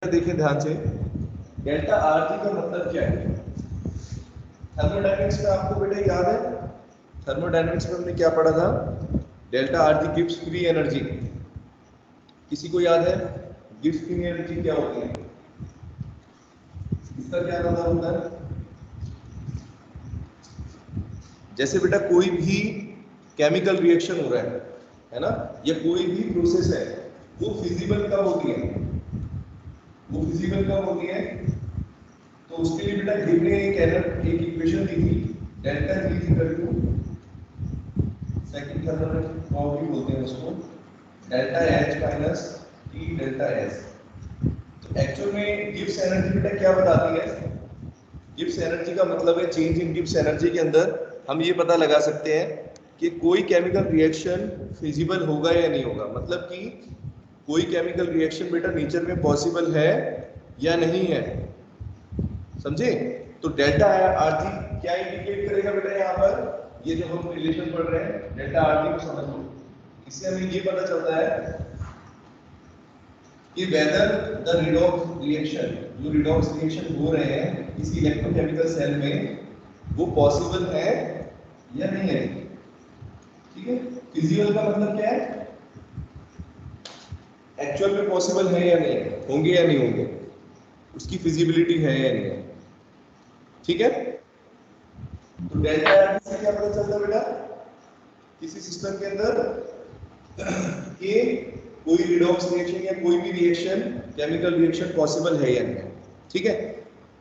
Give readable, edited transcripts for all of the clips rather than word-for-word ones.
देखिए ध्यान से, डेल्टा आरटी का मतलब क्या है? थर्मोडायनेमिक्स में आपको बेटा याद है, थर्मोडायनेमिक्स में हमने क्या पढ़ा था? Delta RT gives free energy. किसी को याद है गिव्स फ्री एनर्जी क्या होती है? इसका क्या मतलब होता है? जैसे बेटा कोई भी केमिकल रिएक्शन हो रहा है ना, या कोई भी प्रोसेस है, वो फिजिबल कब होती है? वो फिजिबल कब होती है? तो उसके लिए बेटा गिव ने एक इक्वेशन दी थी, delta G equal to second thermodynamic property बोलते हैं उसको, delta H minus T delta S. तो एक्चुअल में गिब्स एनर्जी बेटा क्या बताती है? गिब्स एनर्जी का मतलब है चेंज इन गिब्स एनर्जी के अंदर हम ये पता लगा सकते हैं कि कोई केमिकल रिएक्शन फिजिबल होगा या नहीं होगा। मतलब कि कोई केमिकल रिएक्शन बेटा नेचर में पॉसिबल है या नहीं है, समझे? तो डेल्टा आरजी क्या इंडिकेट करेगा बेटा यहाँ पर? ये जो हम रिलेशन पढ़ रहे हैं डेल्टा आरजी को समझ लो, इससे हमें ये पता चलता है कि वेदर द रिडॉक्स रिएक्शन, जो रिडॉक्स रिएक्शन हो रहे हैं किसी इलेक्ट्रोकेमिकल सेल में, वो पॉसिबल है या नहीं है। ठीक है, फिजिबल का मतलब क्या है? एक्चुअल में पॉसिबल है या नहीं है, होंगे या नहीं होंगे, उसकी फिजिबिलिटी है या नहीं है। ठीक है, तो डेल्टा आरटी से क्या पता चलता है बेटा किसी सिस्टम के अंदर कि कोई रिडॉक्स रिएक्शन या कोई भी रिएक्शन केमिकल रिएक्शन पॉसिबल है या नहीं है। ठीक है,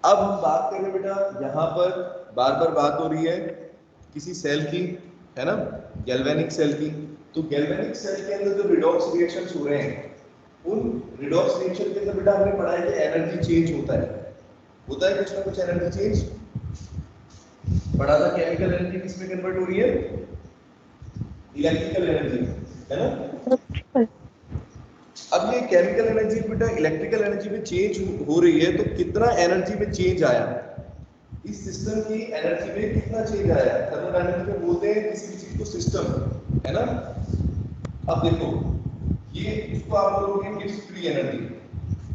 अब हम बात करें बेटा, यहाँ पर बार बार बात हो रही है किसी सेल की, है ना, गैल्वेनिक सेल की। तो गैल्वेनिक सेल के अंदर जो रिडॉक्स रिएक्शंस हो रहे हैं, उन रिडॉक्स रिएक्शन के अंदर बेटा हमने पढ़ा है कि एनर्जी चेंज होता है कुछ ना कुछ एनर्जी चेंज पढ़ा था। केमिकल एनर्जी किस में कन्वर्ट हो रही है? इलेक्ट्रिकल एनर्जी, है ना। अब ये केमिकल एनर्जी बेटा इलेक्ट्रिकल एनर्जी में चेंज हो रही है, तो कितना एनर्जी में चेंज आया, इस सिस्टम की एनर्जी में कितना चेंज आया? थर्मोडायनामिक्स में बोलते हैं किसी भी चीज को सिस्टम, है ना। अब देखो, ये इसको आप बोलोगे गिव्स फ्री एनर्जी,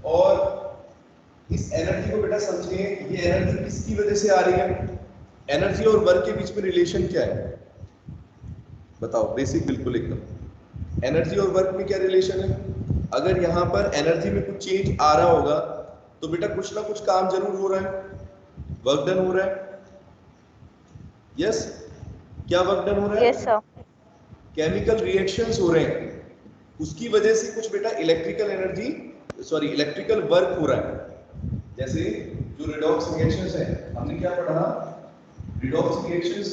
और इस एनर्जी को बेटा समझिए, ये एनर्जी किसकी वजह से आ रही है? एनर्जी और वर्क के बीच में रिलेशन क्या है बताओ? बेसिक बिल्कुल एकदम, एनर्जी और वर्क में क्या रिलेशन है? अगर यहाँ पर एनर्जी में कुछ चेंज आ रहा होगा तो बेटा कुछ ना कुछ काम जरूर हो रहा है, वर्क डन हो रहा है। यस, क्या वर्क डन हो रहा है? Yes sir. केमिकल रिएक्शंस हो रहे हैं, उसकी वजह से कुछ बेटा electrical energy, sorry electrical work हो रहा है। जैसे जो रिडॉक्स रिएक्शंस है, हमने क्या पढ़ा? रिडॉक्स रिएक्शंस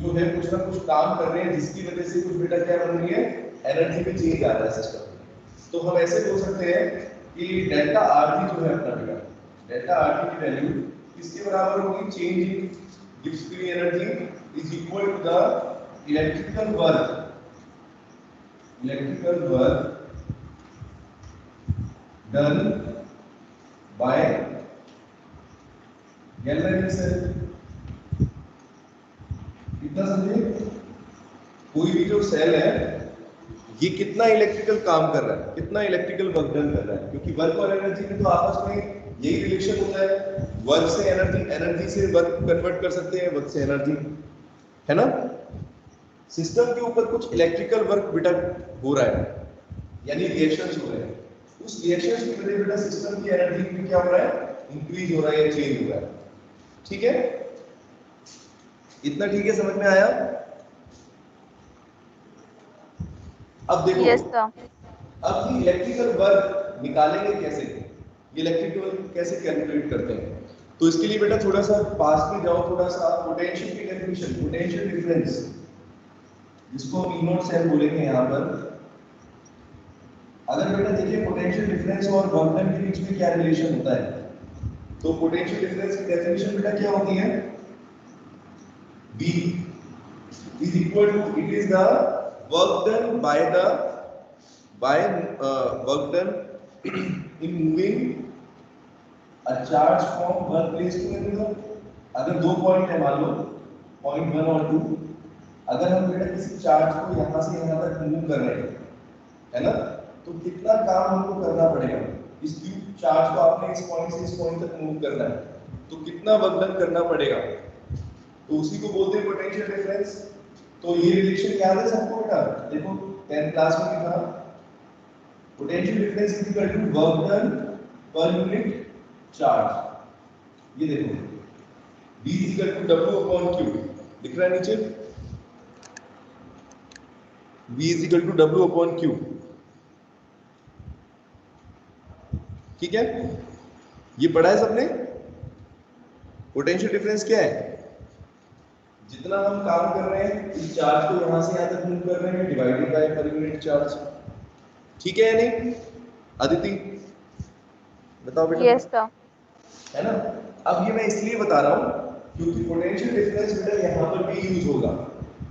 जो है कुछ ना कुछ काम कर रहे हैं, जिसकी वजह से कुछ बेटा क्या बन रही है, एनर्जी में चेंज आ रहा है सिस्टम में। तो हम ऐसे बोल सकते हैं कि डेल्टा आरटी जो है अपना बेटा, डेल्टा आरटी की वैल्यू किसके बराबर होगी? चेंज इन गिव्स free energy is equal to the electrical work, electrical work done by galvanic cell. कितना समझे? कोई भी जो सेल है, ये कितना इलेक्ट्रिकल काम कर रहा है, कितना इलेक्ट्रिकल वर्क डन कर रहा है, क्योंकि वर्क और एनर्जी में तो आपस में यही रिलेशन होता है। वर्क से एनर्जी, एनर्जी से वर्क कन्वर्ट कर सकते हैं, वर्क से एनर्जी, है ना। सिस्टम के ऊपर कुछ इलेक्ट्रिकल वर्क बेटा हो रहा है, यानी रिएक्शंस हो रहे हैं। उस रिएक्शंस की वजह बेटा सिस्टम की एनर्जी में क्या हो रहा है? इंक्रीज हो रहा है या चेंज हो रहा है। ठीक है, इतना ठीक है, समझ में आया? अब देखो, यस सर। अब ये इलेक्ट्रिकल वर्क निकालेंगे कैसे? ये इलेक्ट्रिकल वर्क कैसे कैलकुलेट करते हैं? तो इसके लिए बेटा थोड़ा सा पास में जाओ, थोड़ा सा पोटेंशियल की डेफिनेशन, पोटेंशियल डिफरेंस, जिसको हम E0 सेल बोलेंगे यहाँ पर। अगर बेटा देखिए पोटेंशियल डिफरेंस और वर्क डन के बीच में क्या रिलेशन होता है, तो पोटेंशियल डिफरेंस की डेफिनेशन बेटा क्या होती है? B is equal to, it is the work done by the work done in moving a charge from one place to another। अगर दो पॉइंट है, मान लो पॉइंट 1 और 2, अगर हम बेटा किसी चार्ज को यहाँ से यहाँ तक मूव कर रहे हैं, है ना, तो कितना काम हमको करना पड़ेगा? इस क्यू चार्ज को आपने इस पॉइंट से इस पॉइंट तक मूव करना है, तो कितना वर्क डन करना पड़ेगा, तो उसी को बोलते हैं पोटेंशियल डिफरेंस। तो ये रिलेशन याद है सबको बेटा? देखो 10th क्लास में लिखा, potential difference is equal to work done per unit charge. ये देखो V is equal to W upon Q, दिख रहा है नीचे, V is equal to W upon Q, ठीक है? ये पढ़ा है सबने? पोटेंशियल डिफरेंस क्या है? जितना हम काम कर रहे हैं इस चार्ज को यहां से यहां तक मूव कर रहे हैं डिवाइडेड बाय पर यूनिट चार्ज, ठीक है या नहीं? अदिति बताओ बेटा। Yes sir. है ना? अब ये मैं इसलिए बता रहा हूं क्योंकि पोटेंशियल डिफरेंस बेटा यहां पर भी यूज होगा,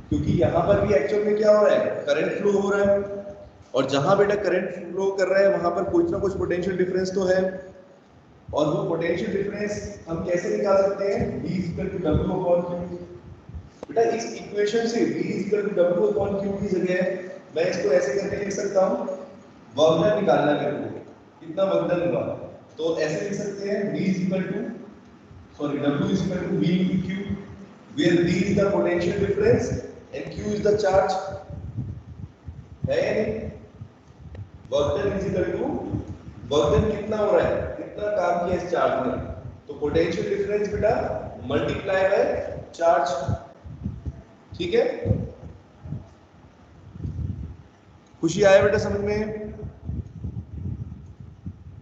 क्योंकि यहां पर भी एक्चुअल में क्या हो रहा है, करंट फ्लो हो रहा है, और जहां बेटा करंट फ्लो कर रहा है वहां पर कुछ ना कुछ पोटेंशियल डिफरेंस तो है, और वो पोटेंशियल डिफरेंस हम कैसे निकाल सकते हैं? V equal to W upon Q। बेटा इस इक्वेशन से V equal to W upon Q की जगह मैं इसको ऐसे करके लिख सकता हूं, वर्क डन निकालना है मेरे को, कितना वर्क डन हुआ, तो ऐसे लिख सकते हैं W is equal to V into Q, where V is the potential difference and Q is the charge, है या नहीं? Work done is equal to, work done कितना हो रहा है, कितना काम किया इस चार्ज ने, तो पोटेंशियल डिफरेंस बेटा मल्टीप्लाई बाय चार्ज, ठीक है? खुशी आया बेटा समझ में?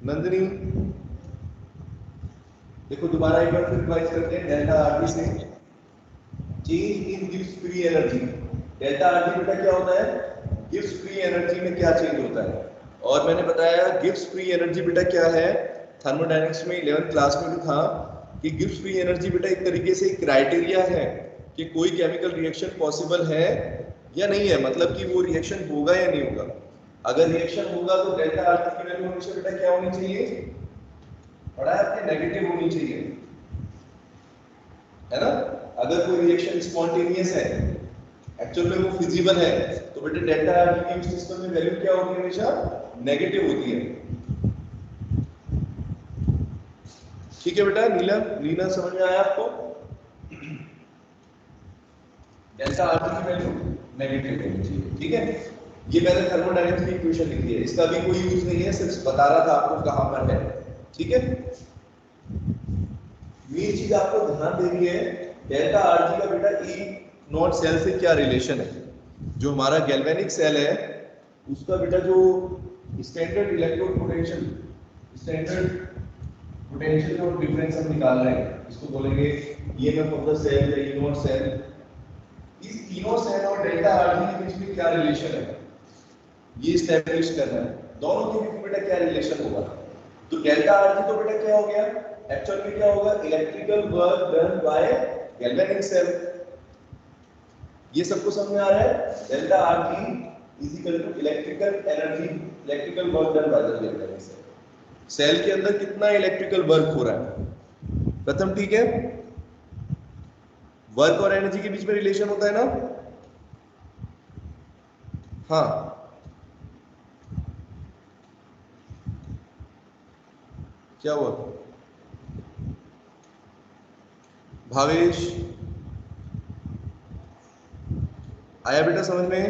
नंदिनी देखो दोबारा एक बार फिर रिवाइज करते हैं, डेल्टा आरटी से चेंज इन गिव्स फ्री एनर्जी। डेल्टा आरटी बेटा क्या होता है, गिव्स फ्री एनर्जी में क्या चेंज होता है, और मैंने बताया गिव्स फ्री एनर्जी बेटा क्या है, थर्मोडायनेमिक्स में 11th क्लास में भी था कि गिव्स फ्री एनर्जी बेटा एक तरीके से क्राइटेरिया है कि कोई केमिकल रिएक्शन पॉसिबल है या नहीं है, मतलब कि वो रिएक्शन होगा या नहीं होगा। अगर रिएक्शन होगा तो डेल्टा आरटी की वैल्यू हमेशा बेटा क्या होनी चाहिए, पढ़ा है आपने, नेगेटिव होनी चाहिए, है ना? अगर कोई रिएक्शन स्पॉन्टेनियस है, एक्चुअल में वो फिजिबल है, तो बेटा डेल्टा आरटी की सिस्टम में वैल्यू क्या होती है, हमेशा नेगेटिव होती है, ठीक है बेटा? नीला समझ में आया आपको? डेल्टा आरटी की वैल्यू नेगेटिव होनी चाहिए, ठीक है? ये मैंने थर्मोडायनेमिक्स की इक्वेशन लिखी है, इसका भी कोई यूज नहीं है, सिर्फ बता रहा था आपको कहां पर है, ठीक है? ये चीज आपको ध्यान देनी है, डेल्टा आरटी का बेटा ई नॉट सेल से क्या रिलेशन है। जो हमारा गैल्वेनिक सेल है उसका बेटा जो standard electrode potential, standard potential और डिफरेंस हम निकाल रहे हैं, इसको बोलेंगे ईएमएफ ऑफ द सेल या ई नॉट सेल। इस ई नॉट सेल और डेल्टा आरटी के बीच में क्या रिलेशन है ये एस्टैब्लिश करना है, दोनों के बीच में बेटा क्या रिलेशन होगा। तो डेल्टा आरटी तो बेटा क्या हो गया, एक्चुअल में क्या होगा, electrical work done by galvanic cell. ये सबको समझ में आ रहा है? Delta RT is equal to electrical energy, electrical work done by the galvanic cell. Cell के अंदर कितना इलेक्ट्रिकल वर्क हो रहा है, प्रथम ठीक है? वर्क और एनर्जी के बीच में रिलेशन होता है ना? हाँ, क्या हुआ भावेश, आया बेटा समझ में?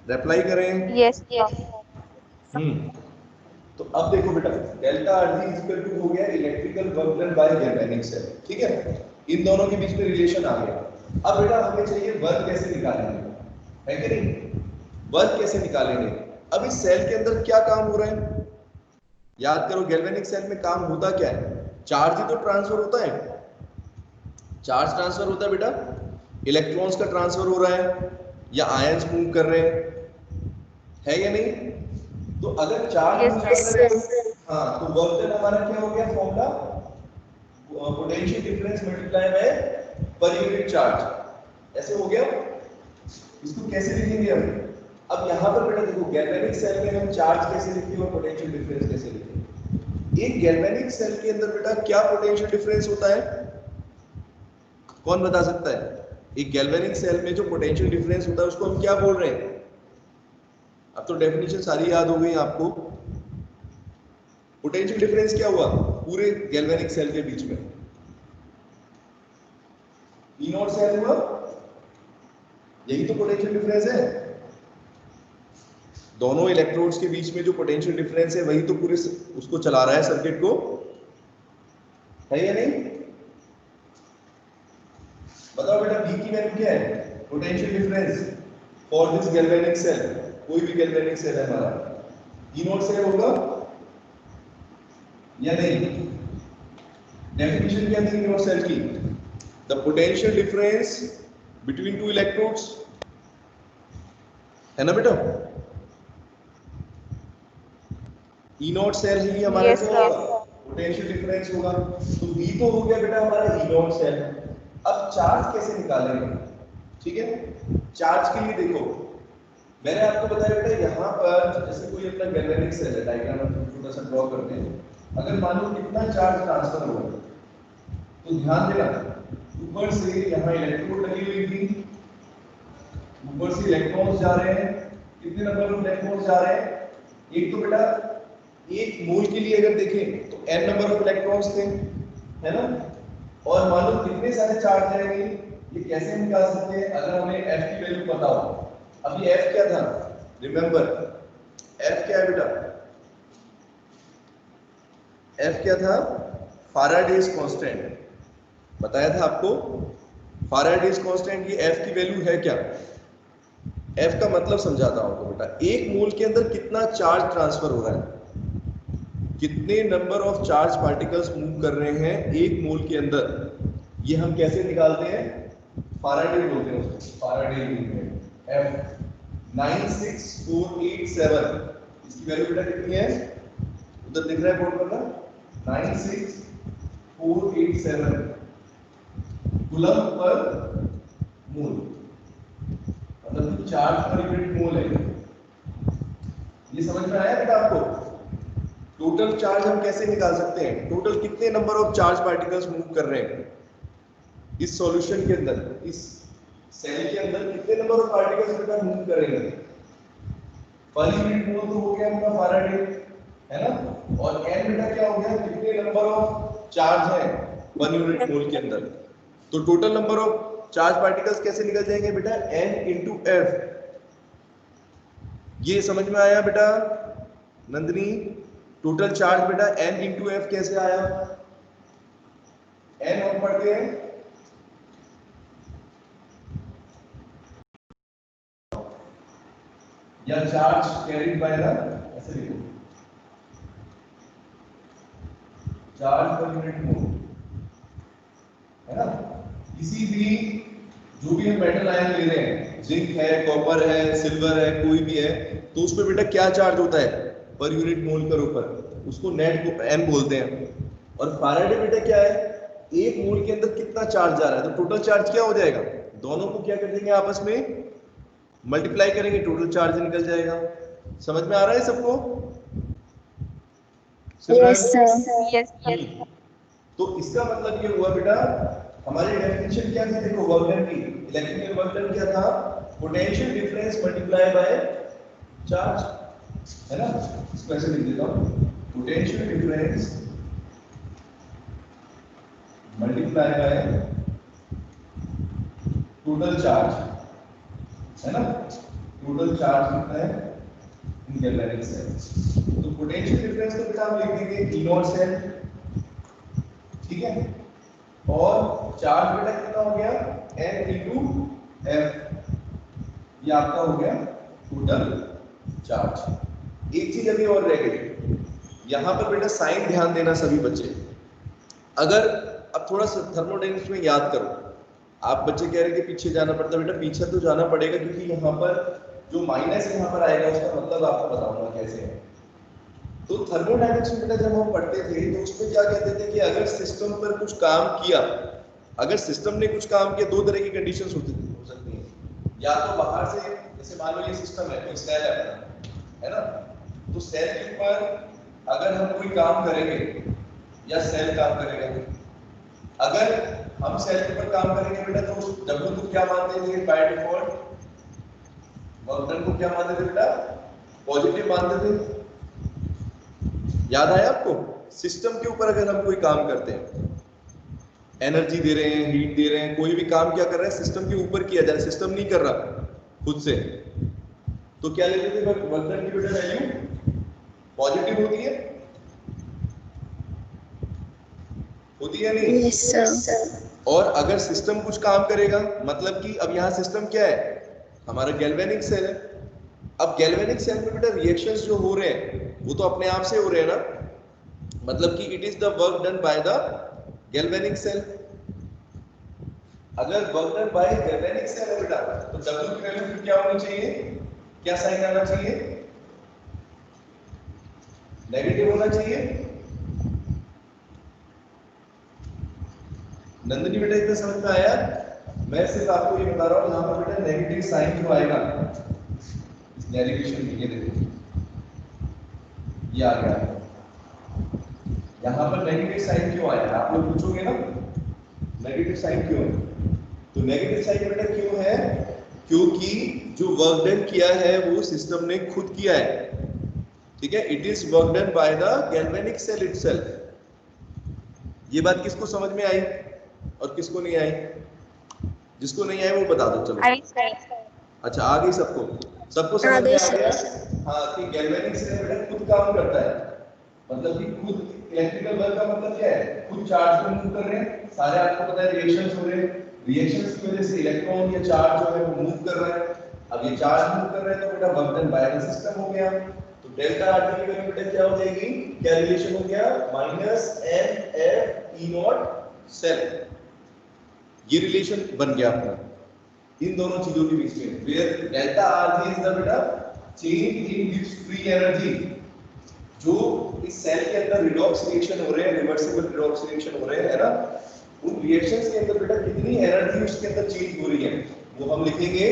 रिप्लाई करें। यस। तो अब देखो बेटा, डेल्टा आरटी इक्वल टू हो गया electrical work done by galvanic cell, ठीक है? इन दोनों के बीच में रिलेशन आ गया। अब बेटा हमें चाहिए वर्क कैसे निकालेंगे, है कि नहीं? वर्क कैसे निकालेंगे? अब इस सेल के अंदर क्या काम हो रहा है, याद करो, गैल्वेनिक सेल में काम होता क्या है, चार्ज ही तो ट्रांसफर होता है, चार्ज ट्रांसफर होता है बेटा, इलेक्ट्रॉन्स का ट्रांसफर हो रहा है या आयंस मूव कर रहे हैं, है या नहीं? तो अगर चार्ज मूव कर रहे हैं, हाँ, तो वर्क डन हमारा क्या हो गया, formula potential difference multiply by पर यूनिट चार्ज, ऐसे हो गया। इसको कैसे लिखेंगे हम? अब यहाँ पर बेटा देखो, गैल्वेनिक सेल में हम चार्ज कैसे लिखते हैं और पोटेंशियल डिफरेंस कैसे लिखते हैं। एक गैल्वेनिक सेल के अंदर बेटा क्या पोटेंशियल डिफरेंस होता है, कौन बता सकता है? एक गैल्वेनिक सेल में जो पोटेंशियल डिफरेंस होता है उसको हम क्या बोल रहे हैं? अब तो डेफिनेशन सारी याद हो गई आपको। पोटेंशियल डिफरेंस क्या हुआ पूरे गैल्वेनिक सेल के बीच में? ई नॉट सेल हुआ, यही तो पोटेंशियल डिफरेंस है। दोनों इलेक्ट्रोड्स के बीच में जो पोटेंशियल डिफरेंस है वही तो पूरे उसको चला रहा है, सर्किट को, है या नहीं? बताओ बेटा बी की वैल्यू क्या है? Potential difference for this galvanic cell, कोई भी गैल्वेनिक सेल है हमारा, ई नॉट सेल होगा या नहीं? डेफिनेशन क्या थी ई नॉट सेल की? The potential difference between two electrodes, है ना बेटा? ई नॉट सेल ही हमारा जो पोटेंशियल डिफरेंस होगा, तो बी तो हो गया बेटा हमारा ई नॉट सेल। अब चार्ज कैसे निकालेंगे? ठीक है, चार्ज के लिए देखो मैंने आपको बताया बेटा, यहाँ पर जैसे कोई अपना गैल्वेनिक सेल है, डायग्राम हम छोटा सा ड्रॉ करते हैं। अगर मान लो कितना चार्ज ट्रांसफर होगा, तो ध्यान देना ऊपर से यहाँ इलेक्ट्रोड लगी हुई थी, ऊपर से इलेक्ट्रॉन्स जा रहे हैं। कितने नंबर ऑफ इलेक्ट्रॉन्स जा रहे हैं? एक तो बेटा एक मोल के लिए अगर देखें तो n नंबर ऑफ इलेक्ट्रॉन्स थे, है ना? और मान लो कितने सारे चार्ज जाएंगे, ये कैसे निकाल सकते हैं? अगर हमें f की वैल्यू पता हो। अब ये f क्या था? रिमेंबर f क्या है बेटा? f क्या था? फैराडेज कांस्टेंट, बताया था आपको। फैराडेज कांस्टेंट की f की वैल्यू है क्या? f का मतलब समझाता हूं आपको बेटा। एक मोल के अंदर कितना चार्ज ट्रांसफर हो रहा है, कितने number of charge particles move कर रहे हैं एक मोल के अंदर, ये हम कैसे निकालते हैं? फैराडे बोलते हैं उसको, फैराडे यूनिट F 96487। इसकी वैल्यू बेटा कितनी है? उधर दिख रहा है बोर्ड पर ना, 96487 कूलम पर मोल, मतलब चार्ज पर यूनिट मोल है। ये समझ में आया बेटा आपको? टोटल चार्ज हम कैसे निकाल सकते हैं? टोटल कितने number of charge particles move कर रहे हैं इस सॉल्यूशन के अंदर, इस सेल के अंदर कितने नंबर ऑफ पार्टिकल्स बेटा मूव करेंगे? पर यूनिट मोल तो हो गया अपना फैराडे, है ना? और n बेटा क्या हो गया? कितने नंबर ऑफ चार्ज है पर यूनिट मोल के अंदर। तो total number of charge particles कैसे निकल जाएंगे बेटा? n into f। ये समझ में आया बेटा नंदिनी? टोटल चार्ज बेटा n इंटू एफ कैसे आया? n हम पढ़ते हैं या चार्ज कैरिड बाय द, ऐसे लिखो, चार्ज पर यूनिट मोल, है ना? किसी भी जो भी हम मेटल आयन ले रहे हैं, जिंक है, कॉपर है, सिल्वर है, कोई भी है, तो उस पर बेटा क्या चार्ज होता है पर यूनिट मोल पर ऊपर, उसको नेट n बोलते हैं। और फैराडे बेटा क्या है? एक मोल के अंदर कितना चार्ज जा रहा है, तो टोटल चार्ज क्या हो जाएगा? दोनों को क्या कर देंगे आपस में मल्टीप्लाई करेंगे, टोटल चार्ज निकल जाएगा। समझ में आ रहा है सबको? Yes sir. तो इसका मतलब ये हुआ बेटा, हमारी डेफिनेशन क्या थी? देखो वर्क डन की, इलेक्ट्रिकल वर्क डन क्या था? Potential difference multiply by charge, है ना? इसको ऐसे लिख देता हूं, potential difference multiply by total charge, है ना? टोटल चार्ज कितना है इन गैल्वेनिक सेल। तो पोटेंशियल डिफरेंस को बेटा हम लिख देंगे ई नॉट सेल, ठीक है? और चार्ज बेटा कितना हो गया? n into f, ये आपका हो गया टोटल चार्ज। एक चीज अभी और रह गई, यहां पर बेटा साइन ध्यान देना सभी बच्चे। अगर अब थोड़ा सा थर्मोडायनेमिक्स में याद करो, आप बच्चे कह रहे हैं कि पीछे जाना पड़ता है, बेटा पीछे तो जाना पड़ेगा, क्योंकि यहाँ पर जो माइनस यहाँ पर आएगा उसका मतलब आपको बताऊंगा कैसे है। तो थर्मोडायनेमिक्स में बेटा जब हम पढ़ते थे तो उसमें क्या कहते थे कि अगर सिस्टम पर कुछ काम किया, अगर सिस्टम ने कुछ काम किया, दो तरह की कंडीशंस हो सकती हैं। या तो बाहर से, जैसे मान लो ये सिस्टम है, कोई सेल है अपना, है ना? तो सेल के ऊपर अगर हम कोई काम करेंगे या सेल काम करेगा, अगर हम सेल के ऊपर काम करेंगे बेटा तो उस W को क्या मानते थे बाय डिफॉल्ट? वर्क डन को क्या मानते थे बेटा? पॉजिटिव मानते थे, याद आया आपको? सिस्टम के ऊपर अगर हम कोई काम करते हैं, एनर्जी दे रहे हैं, हीट दे रहे हैं, कोई भी काम क्या कर रहा है सिस्टम के ऊपर किया जा रहा है, सिस्टम नहीं कर रहा खुद से, तो क्या लेते थे वर्क डन की बेटा वैल्यू पॉजिटिव होती है नहीं? Yes, sir. और अगर सिस्टम कुछ काम करेगा, मतलब कि अब यहाँ सिस्टम क्या है, हमारा गैल्वेनिक सेल है। अब गैल्वेनिक सेल में बेटा रिएक्शंस जो हो रहे हैं वो तो अपने आप से हो रहे हैं ना, मतलब कि it is the work done by the galvanic cell. अगर work done by galvanic cell है बेटा तो W की वैल्यू फिर क्या होनी चाहिए, क्या साइन आना चाहिए, नेगेटिव होना चाहिए। नंदिनी बेटा इतना समझ में आया? मैं सिर्फ आपको ये बता रहा हूँ यहाँ पर बेटा नेगेटिव साइन जो आएगा डेरिवेशन, ये देखिए ये आ गया, यहाँ पर नेगेटिव साइन क्यों आया आप लोग पूछोगे ना, नेगेटिव साइन क्यों है? तो नेगेटिव साइन बेटा क्यों है, क्योंकि जो वर्क डन किया है वो सिस्टम ने खुद किया है, ठीक है, it is work done by the galvanic cell itself. ये बात किसको समझ में आई और किसको नहीं आई? जिसको नहीं आई वो बता दो चलो। अच्छा आ गई सबको, सबको समझ में आ गया? हाँ कि गैल्वेनिक सेल बेटा खुद काम करता है, मतलब कि खुद इलेक्ट्रिकल वर्क का मतलब क्या है, खुद चार्ज को मूव कर रहे हैं, सारे आपको पता है रिएक्शंस हो रहे हैं, रिएक्शंस की वजह से इलेक्ट्रॉन या चार्ज जो है वो मूव कर रहा है। अब ये चार्ज मूव कर रहा है तो बेटा work done by the system हो गया। तो डेल्टा आर की वैल्यू बेटा क्या हो जाएगी, क्या रिलेशन हो गया, -NF E0 सेल, ये रिलेशन बन गया अपना इन दोनों चीजों के बीच में, where delta R is the बेटा चेंज इन गिव्स फ्री एनर्जी। जो इस सेल के अंदर रिडॉक्स रिएक्शन हो रहे हैं, रिवर्सिबल रिडॉक्स रिएक्शन हो रहे हैं, है ना, उन रिएक्शंस के अंदर बेटा कितनी एनर्जी उसके अंदर चेंज हो रही है वो हम लिखेंगे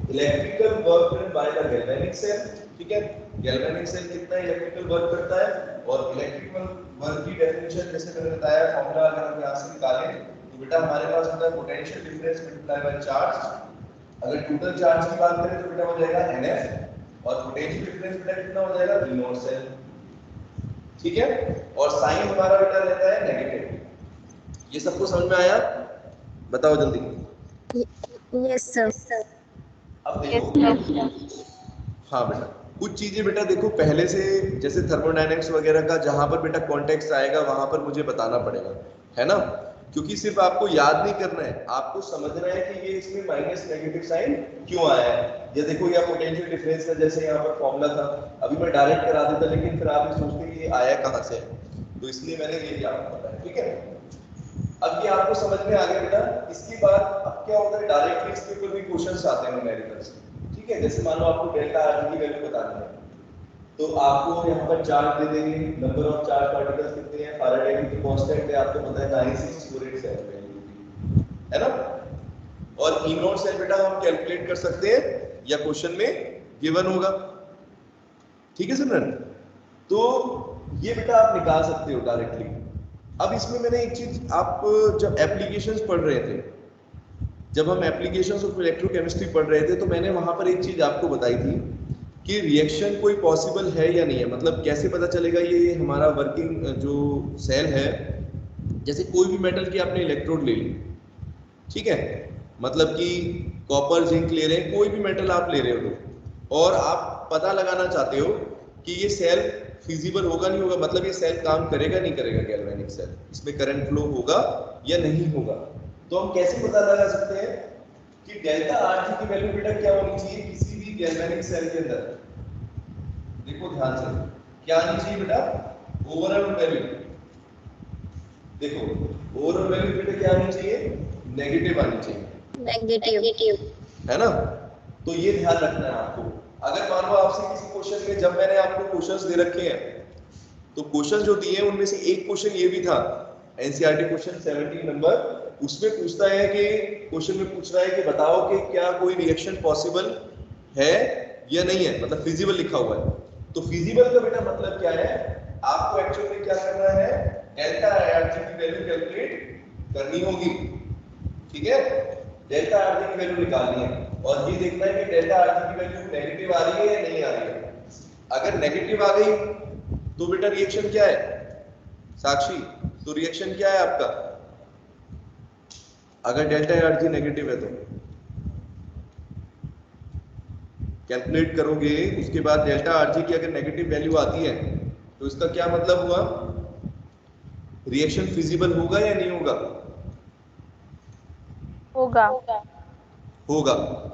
electrical work done by the galvanic cell. ठीक है, गैल्वेनिक सेल कितना इलेक्ट्रिकल वर्क करता है, और इलेक्ट्रिकल वर्क की डेफिनेशन जैसे मैंने बताया फॉर्मूला अगर हम यहां से निकालें तो बेटा हमारे पास होता है potential difference multiply by charge. अगर टोटल चार्ज की बात करें तो बेटा हो जाएगा NF, और पोटेंशियल डिफरेंस बेटा कितना हो जाएगा V0 सेल। ठीक है, और साइन हमारा बेटा रहता है नेगेटिव। ये सबको समझ में आया? बताओ जल्दी। Yes, sir. अब देखो, हाँ बेटा कुछ चीजें बेटा देखो पहले से, जैसे थर्मोडायनेमिक्स वगैरह का जहां पर बेटा कॉन्टेक्स्ट आएगा वहां पर मुझे बताना पड़ेगा, है ना, क्योंकि सिर्फ आपको याद नहीं करना है, आपको समझना है कि ये इसमें माइनस नेगेटिव साइन क्यों आया है। ये देखो या पोटेंशियल डिफरेंस का जैसे यहाँ पर फॉर्मूला था, अभी मैं डायरेक्ट करा देता लेकिन फिर आप ये सोचते कि ये आया कहाँ से, तो इसलिए मैंने ये आपको बताया। ठीक है, अब ये आपको समझ में आ गया बेटा। इसके बाद अब क्या होता है, डायरेक्टली इसके ऊपर भी क्वेश्चंस आते हैं न्यूमेरिकल्स। ठीक है, जैसे मान लो आपको डेल्टा आर की वैल्यू बतानी है तो आपको यहाँ पर चार्ज दे देंगे, नंबर ऑफ चार्ज पार्टिकल्स कितने हैं, फैराडे की कांस्टेंट है आपको पता है 96487 है ना, और E0 सेल बेटा हम कैलकुलेट कर सकते हैं या क्वेश्चन में गिवन होगा। ठीक है सिमरन, तो ये बेटा आप निकाल सकते हो डायरेक्टली। अब इसमें मैंने एक चीज, आप जब एप्लीकेशंस पढ़ रहे थे, जब हम एप्लीकेशंस ऑफ इलेक्ट्रोकेमिस्ट्री पढ़ रहे थे तो मैंने वहां पर एक चीज आपको बताई थी कि रिएक्शन कोई पॉसिबल है या नहीं है, मतलब कैसे पता चलेगा ये हमारा वर्किंग जो सेल है, जैसे कोई भी मेटल की आपने इलेक्ट्रोड ले ली, ठीक है, मतलब कि कॉपर जिंक ले रहे हैं, कोई भी मेटल आप ले रहे हो तो, और आप पता लगाना चाहते हो कि ये सेल फिजिबल होगा नहीं होगा, मतलब ये सेल काम करेगा नहीं करेगा, गैल्वेनिक सेल इसमें करंट फ्लो होगा या नहीं होगा, तो हम कैसे पता लगा सकते हैं कि डेल्टा आर की वैल्यू बेटा क्या होनी चाहिए किसी भी गैल्वेनिक सेल के अंदर। देखो ध्यान से, क्या आनी चाहिए बेटा, ओवरऑल वैल्यू। देखो ओवरऑल वैल्यू बेटा क्या आनी चाहिए, नेगेटिव आनी चाहिए, Negative. है ना, तो ये ध्यान रखना है आपको। अगर मान लो आपसे किसी क्वेश्चन में, जब मैंने आपको क्वेश्चंस दे रखे हैं तो क्वेश्चन जो दिए हैं उनमें से एक क्वेश्चन ये भी था, एनसीईआरटी क्वेश्चन 17 नंबर, उसमें पूछता है कि क्वेश्चन में पूछ रहा है कि बताओ कि क्या कोई रिएक्शन पॉसिबल है या नहीं है, मतलब फिजिबल लिखा हुआ है। तो फिजिबल का बेटा मतलब क्या है, आपको एक्चुअल में क्या करना है, डेल्टा आरजी की वैल्यू कैलकुलेट करनी होगी। ठीक है, डेल्टा आरजी की वैल्यू निकालनी है और ये देखना है कि डेल्टा आरजी की वैल्यू नेगेटिव आ रही है या नहीं आ रही है। अगर नेगेटिव आ गई तो बेटा रिएक्शन क्या है साक्षी, तो रिएक्शन क्या है आपका अगर डेल्टा आरजी नेगेटिव है तो कैलकुलेट करोगे, उसके बाद डेल्टा आरजी की अगर नेगेटिव वैल्यू आती है तो इसका क्या मतलब हुआ, रिएक्शन फिजिबल होगा या नहीं होगा, होगा। होगा।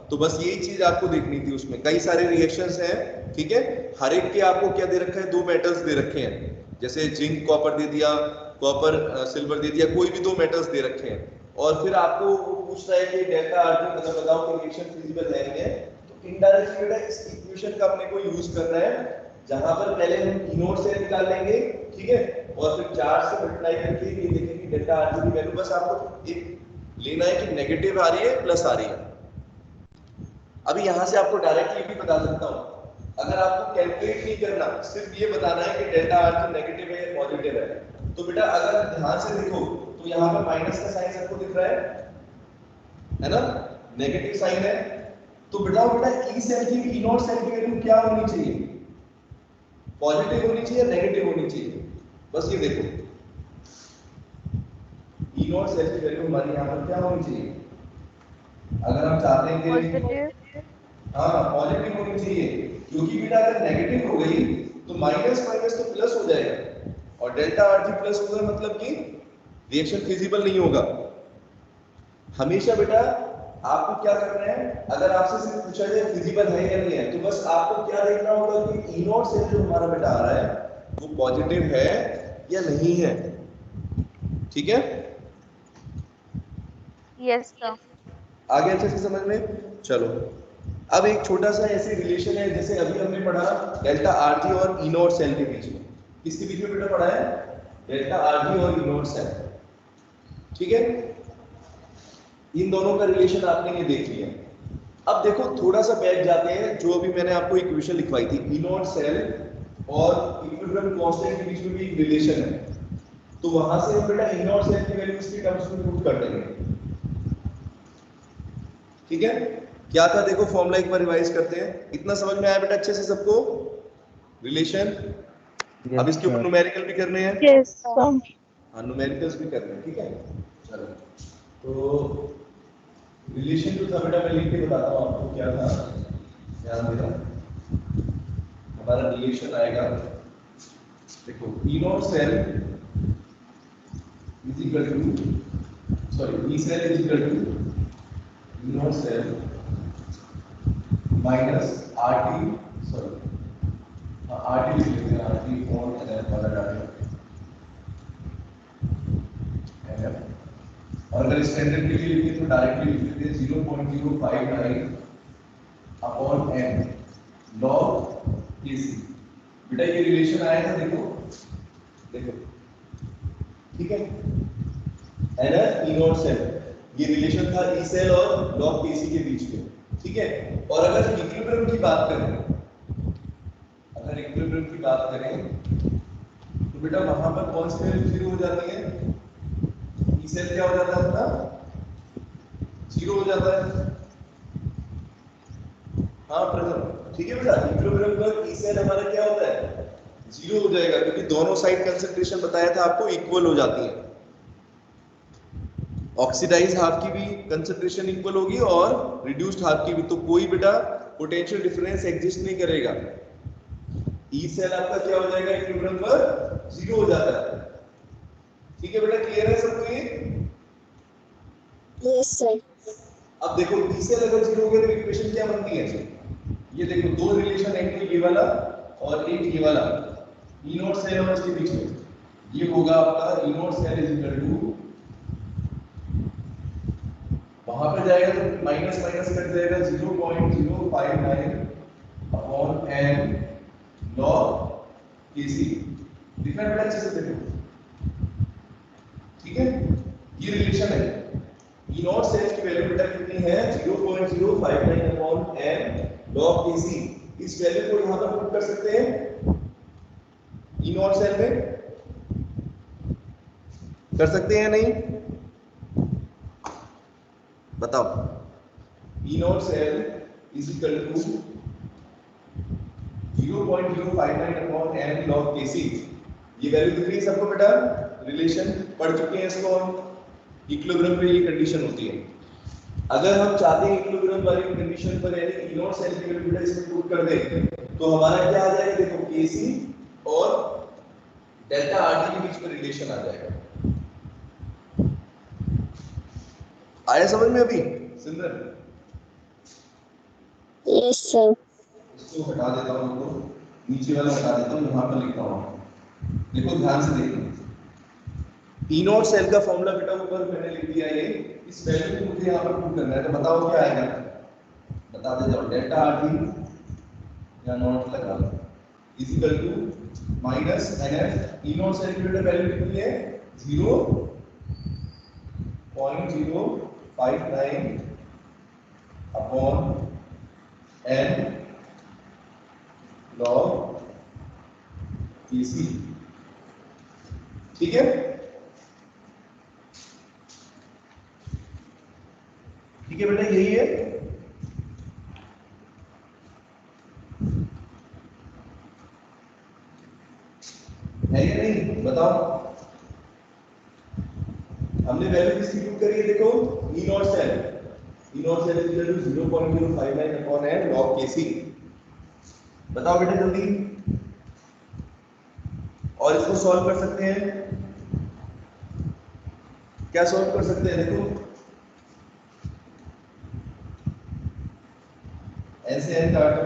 तो बस यही चीज आपको देखनी थी, उसमें कई सारे रिएक्शंस हैं, ठीक है। हर एक के आपको क्या दे रखा है, दो मेटल्स दे रखे हैं, जैसे जिंक कॉपर दे दिया, कॉपर सिल्वर दे दिया, कोई भी दो मेटल्स दे रखे हैं, और फिर आपको पूछ रहा है कि डेल्टा आरजी मतलब बताओ कि रिएक्शन फिजिबल है नहीं है। तो इनडायरेक्टली बेटा इस इक्वेशन का अपने को यूज करना है, जहां पर पहले हम ई नोट से निकाल लेंगे, ठीक है, और फिर 4 से मल्टीप्लाई करके ये देखेंगे कि डेल्टा आरजी की वैल्यू, बस आपको एक लेना है कि नेगेटिव आ रही है प्लस आ रही है। अभी यहां से आपको डायरेक्टली भी बता सकता हूं, अगर आपको कैलकुलेट नहीं करना, सिर्फ ये बताना है कि डेल्टा आरजी नेगेटिव है या पॉजिटिव है, तो बेटा अगर ध्यान से देखो तो यहाँ पर माइनस का साइन सबको दिख रहा है ना, नेगेटिव साइन है। तो बेटा ई सेल की ई नॉट सेल की वैल्यू क्या होनी चाहिए, पॉजिटिव होनी चाहिए, नेगेटिव होनी चाहिए, बस ये देखो ई नॉट सेल की वैल्यू हमारी यहाँ पर क्या होनी चाहिए, अगर हम चाहते हैं कि पॉजिटिव। हाँ पॉजिटिव होनी चाहिए, क्योंकि बेटा अगर नेगेटिव हो गई तो माइनस माइनस तो प्लस हो जाएगा, और डेल्टा आरजी प्लस होगा मतलब कि रिएक्शन फिजिबल नहीं होगा। हमेशा बेटा आपको क्या करना है, अगर आपसे सिर्फ पूछा जाए फिजिबल है या नहीं है, तो बस आपको क्या देखना होगा कि ई नॉट सेल जो हमारा बेटा आ रहा है वो पॉजिटिव है या नहीं है, ठीक है। Yes sir. आगे अच्छे से समझ में, चलो अब एक छोटा सा ऐसे रिलेशन है, जैसे अभी हमने पढ़ा डेल्टा आरजी और ई नॉट सेल के बीच में, किसके बीच में बेटा पढ़ा है, डेल्टा आरजी और ई नॉट सेल, ठीक है। इन दोनों का रिलेशन आपने ये देख लिया। अब देखो थोड़ा सा बैक जाते हैं, जो अभी मैंने आपको इक्वेशन लिखवाई थी, ई नॉट सेल और इक्विलिब्रियम कांस्टेंट के बीच में भी एक रिलेशन है, तो वहां से हम बेटा ई नॉट सेल की वैल्यू इसके टर्म्स में पुट कर देंगे, ठीक है। क्या था देखो फॉर्मूला एक बार रिवाइज करते हैं, इतना समझ में आया बेटा अच्छे से सबको रिलेशन। अब इसके ऊपर न्यूमेरिकल भी करने हैं, यस सर। हाँ न्यूमेरिकल्स भी करने हैं, ठीक है। चलो तो रिलेशन जो था बेटा मैं लिख के बताता हूँ आपको क्या था, ध्यान देना। हमारा रिलेशन आएगा, देखो E not cell is equal to, sorry E cell is equal to E not cell minus R T, sorry R T लिख लेते हैं, R T on N F वाला डालेंगे एन एफ, और अगर स्टैंडर्ड के लिए लिखें तो डायरेक्टली लिख लेते हैं 0.059 अपॉन n log AC। बेटा ये रिलेशन आया था, देखो देखो, ठीक है, NF ई नॉट सेल, ये रिलेशन था ई सेल और log AC के बीच में, ठीक है। और अगर इक्विलिब्रियम की बात करें, अगर इक्विलिब्रियम की बात करें तो बेटा वहां पर कौन सी वैल्यू जीरो हो जाती है, ई सेल क्या हो जाता है अपना, जीरो हो जाता है, हाँ प्रथम, ठीक है बेटा। इक्विलिब्रियम पर ई सेल हमारा क्या होता है, जीरो हो जाएगा, क्योंकि दोनों साइड कंसंट्रेशन बताया था आपको इक्वल हो जाती है, ऑक्सीडाइज हाफ की भी कंसंट्रेशन इक्वल होगी और रिड्यूस्ड हाफ की भी, तो कोई बेटा पोटेंशियल डिफरेंस एग्जिस्ट नहीं करेगा, ई सेल आपका क्या हो जाएगा, इक्विलिब्रियम पर जीरो हो जाता है, ठीक है बेटा। क्लियर है सबको ये, यस सर। अब देखो ई सेल अगर जीरो हो गया तो इक्वेशन क्या बनती है, ये देखो दो रिलेशन, एक तो ये वाला और एक ये वाला, ई नॉट सेल और इसके बीच में, ये होगा आपका E not cell is equal to, वहां पे जाएगा तो माइनस माइनस कट जाएगा 0.059 अपॉन n log AC, दिखा बेटा अच्छे से देखो, ठीक है। ये रिलेशन है, ई नॉट सेल की वैल्यू बेटा कितनी है, 0.059 अपॉन n log AC, इस वैल्यू को यहां पर पुट कर सकते हैं ई नॉट सेल में, कर सकते हैं नहीं, बताओ। E not cell is equal to 0.059 upon n log kc। ये वैल्यू दिख रही है सबको बेटा? रिलेशन पढ़ चुके हैं इसको हम। इक्विलिब्रियम पे ये कंडीशन होती है। अगर हम चाहते हैं इक्विलिब्रियम वाली कंडीशन पर यानी ई नॉट सेल की वैल्यू बेटा इसमें पुट कर दें तो हमारा क्या आ जाएगा? देखो kc और डेल्टा आरटी के बीच में रिलेशन आ जाएगा। आया समझ में अभी सिमरन? Yes sir. इसको हटा देता हूँ, तो नीचे वाला हटा देता हूँ, यहाँ पर लिखता हूँ। देखो ध्यान से देखो, ई नॉट सेल का फॉर्मूला बेटा ऊपर मैंने लिख दिया ये। इस वैल्यू को मुझे यहाँ पर पुट करना है, तो बताओ क्या आएगा? बता देता हूँ, डेल्टा आरटी या नॉट लगा लो equal to minus NF. E not cell की बेटा वैल्यू कितनी है? 0.059 अपॉन n log kc। ठीक है? ठीक है बेटा, यही है। है या नहीं बताओ? हमने वैल्यू किसकी पुट करी है? देखो E not cell is equal to 0.059 upon n log kc। बताओ बेटा जल्दी। और इसको सॉल्व कर सकते हैं, क्या सॉल्व कर सकते हैं? देखो ऐसे n काटो,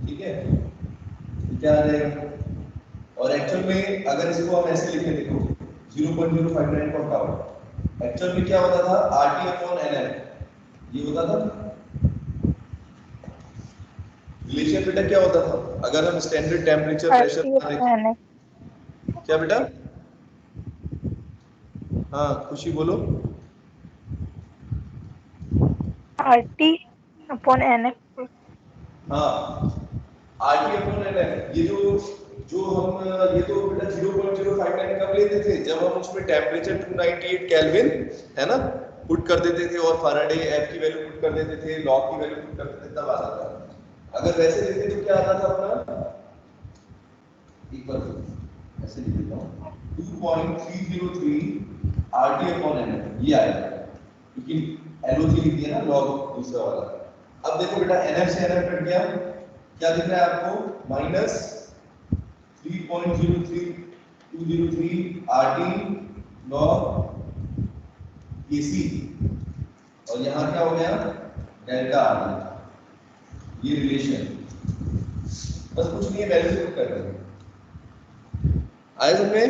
ठीक है, तो क्या आ जाएगा? और एक्चुअल में अगर इसको हम ऐसे लिखें, देखो 0.059 को हटाओ, एक्चुअल में क्या होता था? RT अपॉन NF ये होता था। रिलेशन बेटा क्या होता था? अगर हम स्टैंडर्ड टेम्परेचर प्रेशर क्या बेटा? हाँ खुशी बोलो। RT upon NF। हाँ RT अपॉन NF, ये जो हम ये तो बेटा 0.059 कब लेते थे? जब हम उसमें टेम्परेचर 298 केल्विन है ना पुट कर देते थे और फैराडे एफ की वैल्यू पुट कर देते थे, लॉग की वैल्यू पुट कर देते थे, तब आता था। अगर वैसे लिखते तो क्या आता था अपना? इक्वल ऐसे लिख देता हूँ 2.303 RT अपॉन NF ये आएगा, क्योंकि LOC लिख दिया ना लॉग दूसरा वाला। अब देखो बेटा NF से NF कट गया, क्या दिख रहा है आपको? माइनस 3.03203 RT log KC, और यहाँ क्या हो गया? Delta RT। ये रिलेशन बस कुछ नहीं है, वैल्यू पुट कर देंगे। आया समझ में?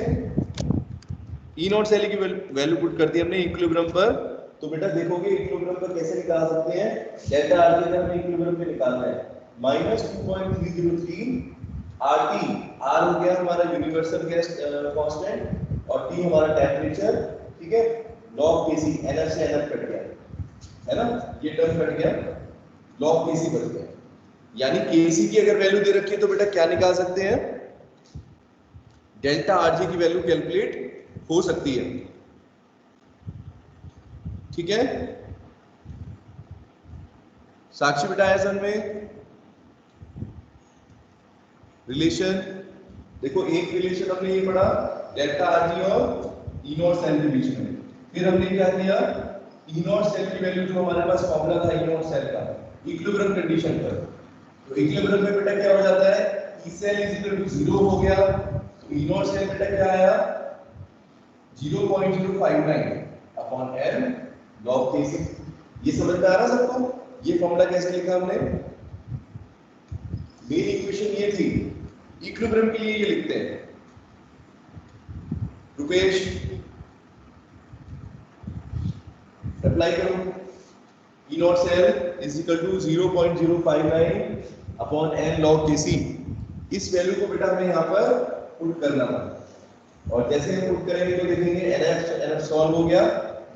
ई नॉट सेल की वैल्यू पुट कर दी हमने इक्विलिब्रियम पर, तो बेटा देखोगे इक्विलिब्रियम पर कैसे निकाल सकते हैं? डेल्टा आरटी अगर हमें इक्विलिब्रियम पे निकालना है, -2.303 आरटी, आर हो गया हमारा यूनिवर्सल गैस कांस्टेंट और टी हमारा टेंपरेचर, ठीक है, लॉग केसी, एनएफ से एनएफ कट गया है ना, ये टर्म कट गया, लॉग केसी बच गया। यानी केसी की अगर वैल्यू दे रखी है तो बेटा क्या निकाल सकते हैं? डेल्टा आरजी की वैल्यू कैलकुलेट हो सकती है। ठीक है साक्षी बेटा, आया समझ में? रिलेशन देखो, एक रिलेशन हमने ये पढ़ा डेल्टा आरजी और ई नॉट सेल के बीच में। फिर हमने क्या किया? ई नॉट सेल की वैल्यू जो हमारे पास फॉर्मूला था ई नॉट सेल का इक्विलिब्रियम कंडीशन पर, तो इक्विलिब्रियम में बेटा क्या हो जाता है? E cell is equal to 0 हो गया, तो ई नॉट सेल बेटा क्या आया? 0.059 अपॉन n log kc। ये समझ में आ रहा सबको? ये फॉर्मूला कैसे लिखा हमने? मेन इक्वेशन ये थी, इक्विलिब्रियम के लिए ये लिखते हैं। रुपेश अप्लाई करो, E not cell is equal to 0.059 upon n log kc। इस वैल्यू को बेटा हमें यहाँ पर पुट करना था, और जैसे हम पुट करेंगे तो देखेंगे NF सॉल्व हो गया,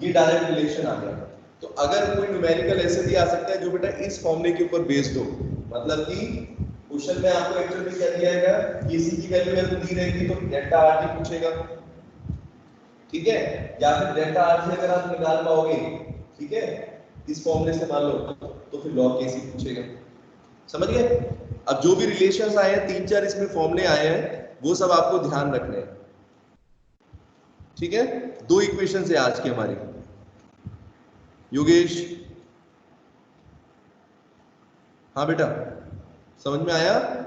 ये डायरेक्ट रिलेशन आ गया। तो अगर कोई न्यूमेरिकल ऐसे भी आ सकता है जो बेटा इस फॉर्मूले के ऊपर बेस्ड हो, मतलब कि क्वेश्चन में आपको एक्चुअली क्या दिया जाएगा? केसी की वैल्यू अगर दी रहेगी तो डेल्टा आरटी पूछेगा, ठीक है, या फिर डेल्टा आरटी अगर आप निकाल पाओगे, ठीक है, इस फॉर्मूले से मान लो, तो फिर लॉग केसी पूछेगा। समझ गए? अब जो भी रिलेशंस आए हैं, 3-4 इसमें फॉर्मूले आए हैं, वो सब आपको ध्यान रखने हैं। ठीक है, 2 इक्वेशन है आज की हमारी। योगेश, हाँ बेटा, समझ में आया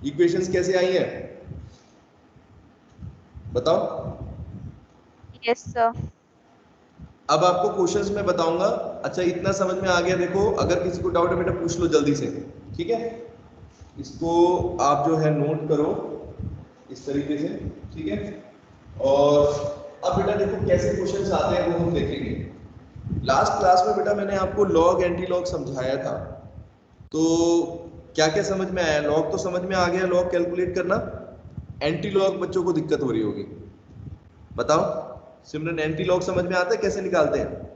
इक्वेशंस कैसे आई हैं? बताओ। Yes sir. अब आपको क्वेश्चंस में बताऊंगा। अच्छा, इतना समझ में आ गया? देखो, अगर किसी को डाउट है बेटा पूछ लो जल्दी से, ठीक है? इसको आप जो है नोट करो इस तरीके से, ठीक है? और अब बेटा देखो कैसे क्वेश्चंस आते हैं वो हम देखेंगे। लास्ट क्लास में बेटा मैंने आपको लॉग एंटी लॉग समझाया था, तो क्या क्या समझ में आया? लॉग तो समझ में आ गया, लॉग कैलकुलेट करना। एंटी लॉग बच्चों को दिक्कत हो रही होगी, बताओ। सिमरन, एंटी लॉग समझ में आता है कैसे निकालते हैं?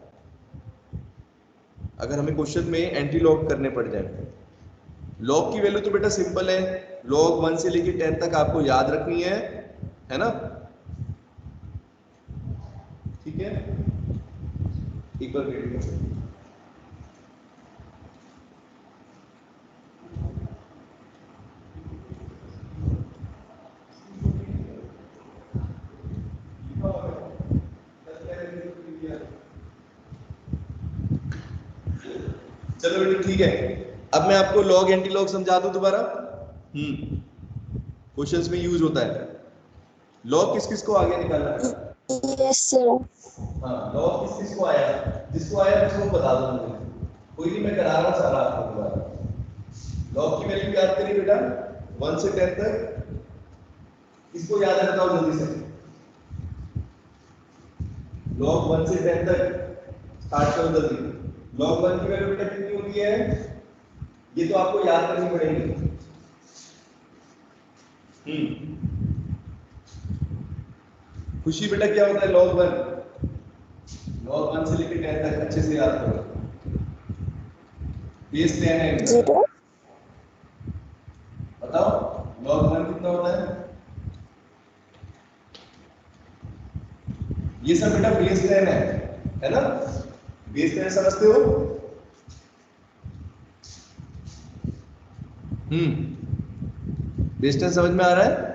अगर हमें क्वेश्चन में एंटी लॉग करने पड़ जाए। लॉग की वैल्यू तो बेटा सिंपल है, लॉग 1 से लेके 10 तक आपको याद रखनी है ना? ठीक है, एक बार वेट करो। चलो बेटा ठीक है, अब मैं आपको लॉग एंटी लॉग समझा दूं दोबारा। क्वेश्चंस में यूज होता है। लॉग किस किस को आगे निकालना है? Yes sir. हाँ, लॉग किस किस को आया? जिसको आया उसको बता दो मुझे, कोई नहीं, मैं करा रहा हूँ सारा आपको दोबारा। लॉग की वैल्यू याद करिए बेटा 1 से 10 तक, इसको याद रखता हूँ जल्दी से। लॉग 1 से 10 तक स्टार्ट करो जल्दी। लॉग 1 की वैल्यू बेटा कितनी होती है? ये तो आपको याद करनी पड़ेगी। खुशी बेटा क्या होता है लॉग 1? लॉग 1 से लेकर 10 तक अच्छे से याद करो। बेस 10 है इनका। 0 बताओ लॉग 1 कितना होता है? ये सब बेटा बेस 10 है ना? बेस 10 समझते हो? बेस 10 समझ में आ रहा है?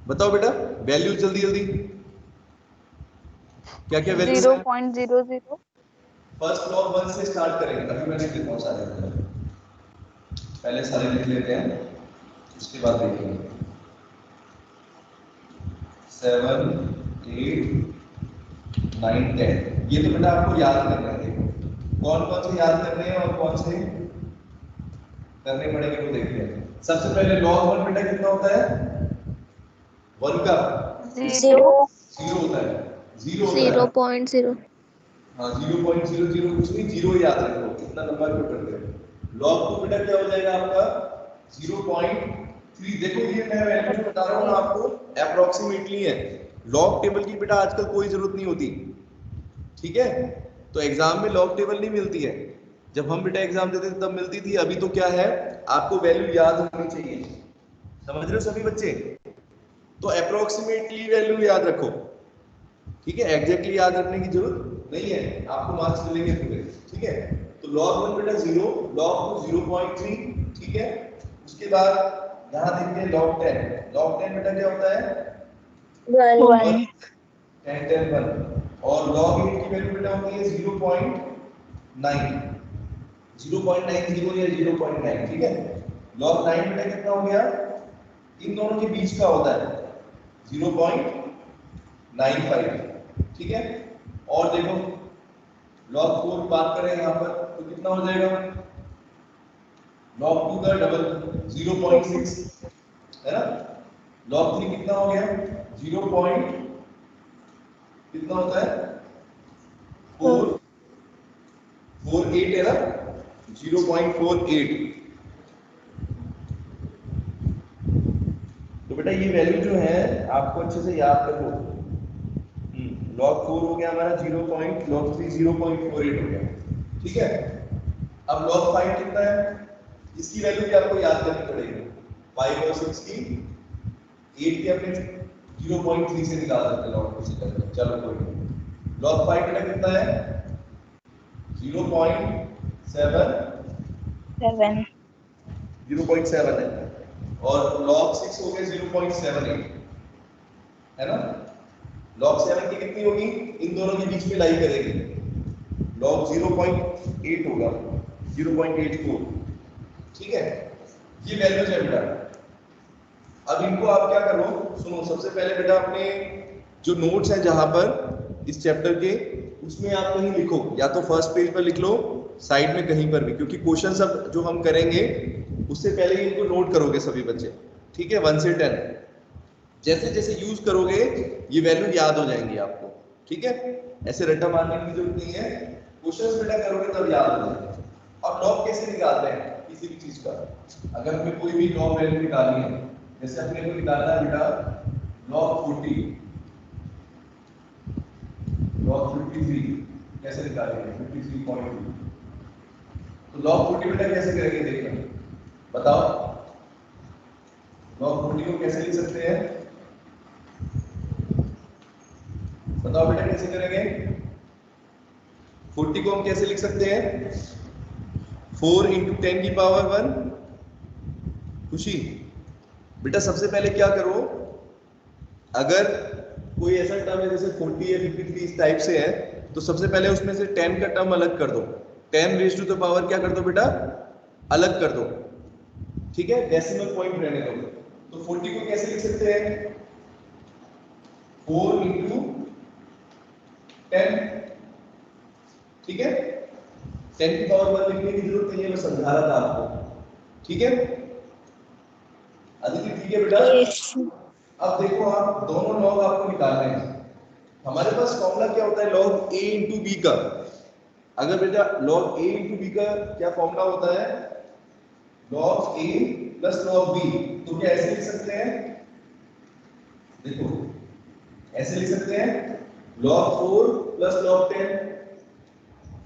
बताओ बेटा वैल्यू जल्दी जल्दी, क्या क्या वैल्यू? 0.00। फर्स्ट लॉग 1 से स्टार्ट करेंगे, अभी मैंने लिख लिखा सारे, पहले सारे लिख लेते हैं, उसके बाद देखेंगे। 7 8 9 10, ये तो बेटा आपको याद करना है। देखो कौन कौन से याद करने हैं और कौन से करने पड़ेंगे वो देखते हैं। सबसे पहले log 1 बेटा कितना होता है? 1 का 0 होता है, 0 होता है। 0.0 हाँ 0.00 कुछ नहीं, 0 याद रखो, इतना लंबा क्यों करते हो? log 2 बेटा क्या हो जाएगा आपका? 0.3। देखो ये मैं वैल्यू जो बता रहा हूँ ना आपको अप्रोक्सीमेटली है, लॉग टेबल की बेटा आजकल कोई जरूरत नहीं होती, ठीक है? तो एग्जाम में लॉग टेबल नहीं मिलती है, जब हम बेटा एग्जाम देते थे तब मिलती थी। अभी तो क्या है, आपको वैल्यू याद होनी चाहिए, समझ रहे हो सभी बच्चे? तो अप्रोक्सीमेटली वैल्यू याद रखो, ठीक है? एग्जैक्टली याद रखने की जरूरत नहीं है, आपको मार्क्स मिलेंगे पूरे, ठीक है? तो log 1 बेटा 0, log 2 0.3, ठीक है? उसके बाद यहाँ देखते हैं log 10। log 10 बेटा क्या होता है? 1 10 10 1। और log 8 की वैल्यू बेटा होती है 0.9, 0.90 या 0.9, ठीक है? log 9 बेटा कितना हो गया? इन दोनों के बीच का होता है 0.95, ठीक है? और देखो log 4 बात करें यहाँ पर तो कितना हो जाएगा? log 2 का डबल 0.6 है ना? log 3 कितना हो गया? 0. कितना होता है? 448 है ना? 0.48। तो बेटा ये वैल्यू जो है आपको अच्छे से याद रखो। log 4 हो गया हमारा 0. log 3 0.48 हो गया, ठीक है? अब log 5 कितना है? इसकी वैल्यू भी आपको याद करनी पड़ेगी। 5 और 6 की 8 की अपने 0.3 से निकाल सकते हैं लॉग किसी तरह। चलो कोई नहीं। लॉग 5 बेटा कितना है 0.7 7 0.7 है और log 6 हो गया 0.78 है ना। log 7 की कितनी होगी इन दोनों के बीच में लाई करेगी log 0.8 होगा 0.84 ठीक है। ये वैल्यूज है बेटा। अब इनको आप क्या करो सुनो सबसे पहले बेटा अपने जो नोट्स हैं जहां पर इस चैप्टर के उसमें आप कहीं लिखो या तो फर्स्ट पेज पर लिख लो साइड में कहीं पर भी क्योंकि क्वेश्चन सब जो हम करेंगे उससे पहले ही इनको नोट करोगे सभी बच्चे ठीक है 1 से 10 जैसे जैसे यूज करोगे ये वैल्यू याद हो जाएंगी आपको ठीक है। ऐसे रट्टा मारने की जरूरत नहीं है क्वेश्चंस बेटा करोगे तब याद हो जाएगा। अब लॉग कैसे निकालते हैं किसी भी चीज का अगर हमें कोई भी लॉग वैल्यू निकालनी है जैसे अपने को निकालना है बेटा log 40 log 53 कैसे निकालेंगे 53.2 तो log 40 बेटा कैसे करेंगे देखना बताओ log 40 को कैसे लिख सकते हैं बताओ बेटा कैसे करेंगे 40 को हम कैसे लिख सकते हैं 4 into 10 की पावर 1 खुशी बेटा सबसे पहले क्या करो अगर कोई ऐसा टर्म है जैसे 40 या 53 इस टाइप से है तो सबसे पहले उसमें से 10 का टर्म अलग कर दो 10 रेज़ टू द पावर क्या कर दो बेटा अलग कर दो ठीक है डेसिमल पॉइंट रहने दो। तो 40 को कैसे लिख सकते हैं 4 into 10 ठीक है 10 की पावर 1 लिखने की जरूरत नहीं है मैं समझा रहा था आपको ठीक है अदिति ठीक है बेटा। Yes. अब देखो आप दोनों लॉग आपको निकालने हैं हमारे पास फॉर्मूला क्या होता है log a into b का अगर बेटा log a into b का क्या फॉर्मूला होता है log a plus log b तो क्या ऐसे लिख सकते हैं देखो ऐसे लिख सकते हैं log 4 plus log 10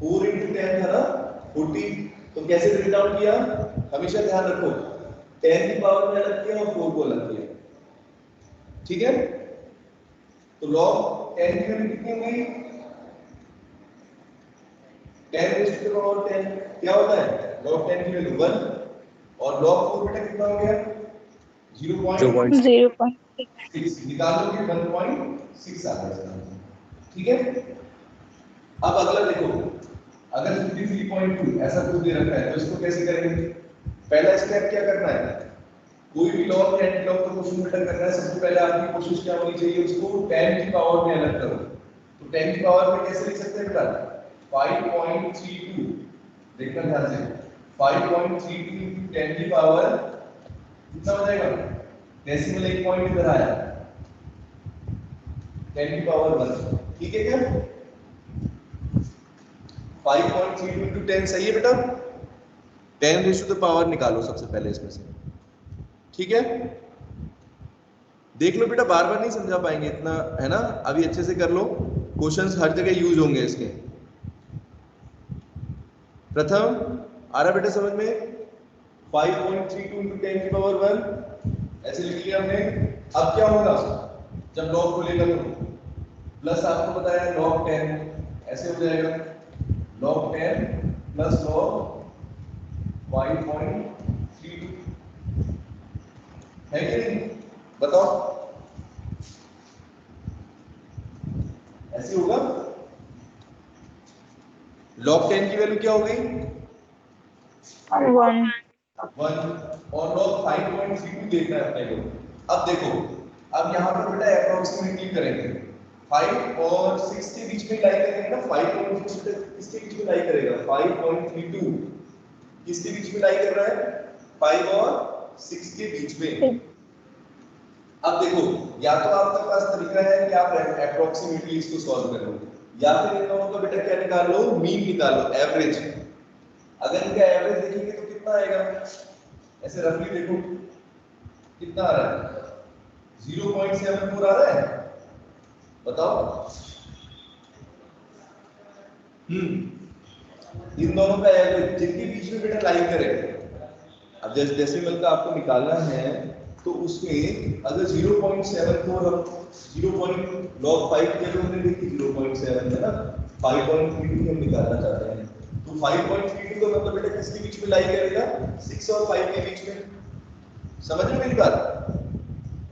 4 into 10 था ना 40 तो कैसे ब्रेक डाउन किया हमेशा ध्यान रखो 10 की पावर में अलग किया और 4 को अलग किया ठीक है। तो log 10 की वैल्यू कितनी हो गई 10 रेज़ टू द पावर 10 क्या होता है log 10 की वैल्यू 1 और log 4 बेटा कितना हो गया 0.6 0.6 निकालोगे 1.6 आ गया ठीक है। अब अगला देखो अगर 53.2 ऐसा कुछ दे रखा है तो इसको कैसे करेंगे पहला स्टेप क्या करना है कोई भी लॉग या एंटी लॉग का क्वेश्चन बेटा करना है सबसे पहले आपकी कोशिश क्या होनी चाहिए उसको 10 की पावर में अलग करो तो 10 की पावर में कैसे लिख सकते हैं बेटा 5.32 देखना ध्यान से 5.32 into 10 की पावर कितना हो जाएगा डेसिमल एक पॉइंट इधर आया 10 की पावर 1 ठीक है क्या 5.32 into 10 सही है बेटा 10 रेज़ टू द पावर निकालो सबसे पहले इसमें से ठीक है। देख लो बेटा बार बार नहीं समझा पाएंगे इतना है ना अभी अच्छे से कर लो क्वेश्चंस हर जगह यूज होंगे इसके। प्रथम आ रहा बेटा समझ में 5.32 into 10 की पावर 1 ऐसे लिख लिया हमने। अब क्या होगा जब लॉग खोलेगा तो प्लस आपको पता है log 10 ऐसे हो जाएगा log 10 प्लस log 5.32 है कि नहीं बताओ ऐसे होगा log 10 की वैल्यू क्या हो गई 1 1 और log 5.32 देखना है अपने को। अब देखो अब यहाँ पर बेटा अप्रोक्सीमेटली करेंगे 5 और 6 के बीच में लाई करेंगे ना 5.6 किसके बीच में लाई करेगा 5.32 किसके बीच में लाई कर रहा है 5 और 6 के बीच में। अब देखो या तो आपके पास तरीका है कि आप अप्रोक्सीमेटली इसको सॉल्व कर लो या फिर इन दोनों का बेटा क्या निकाल लो मीन निकाल लो एवरेज। अगर इनका एवरेज देखेंगे तो कितना आएगा ऐसे रफली देखो कितना आ रहा है 0.74 आ रहा है बताओ। इन दोनों का एवरेज जिनके बीच में बेटा लाइन करे अब जैसे डेसिमल का आपको निकालना है तो उसमें अगर 0.74 हम 0. log 5 के लिए हमने देखी 0.7 है ना, 5.32 हम निकालना चाहते हैं तो 5.32 का मतलब बेटा किसके बीच में लाई करेगा, 6 और 5 के बीच में। समझ रहे हो मेरी बात?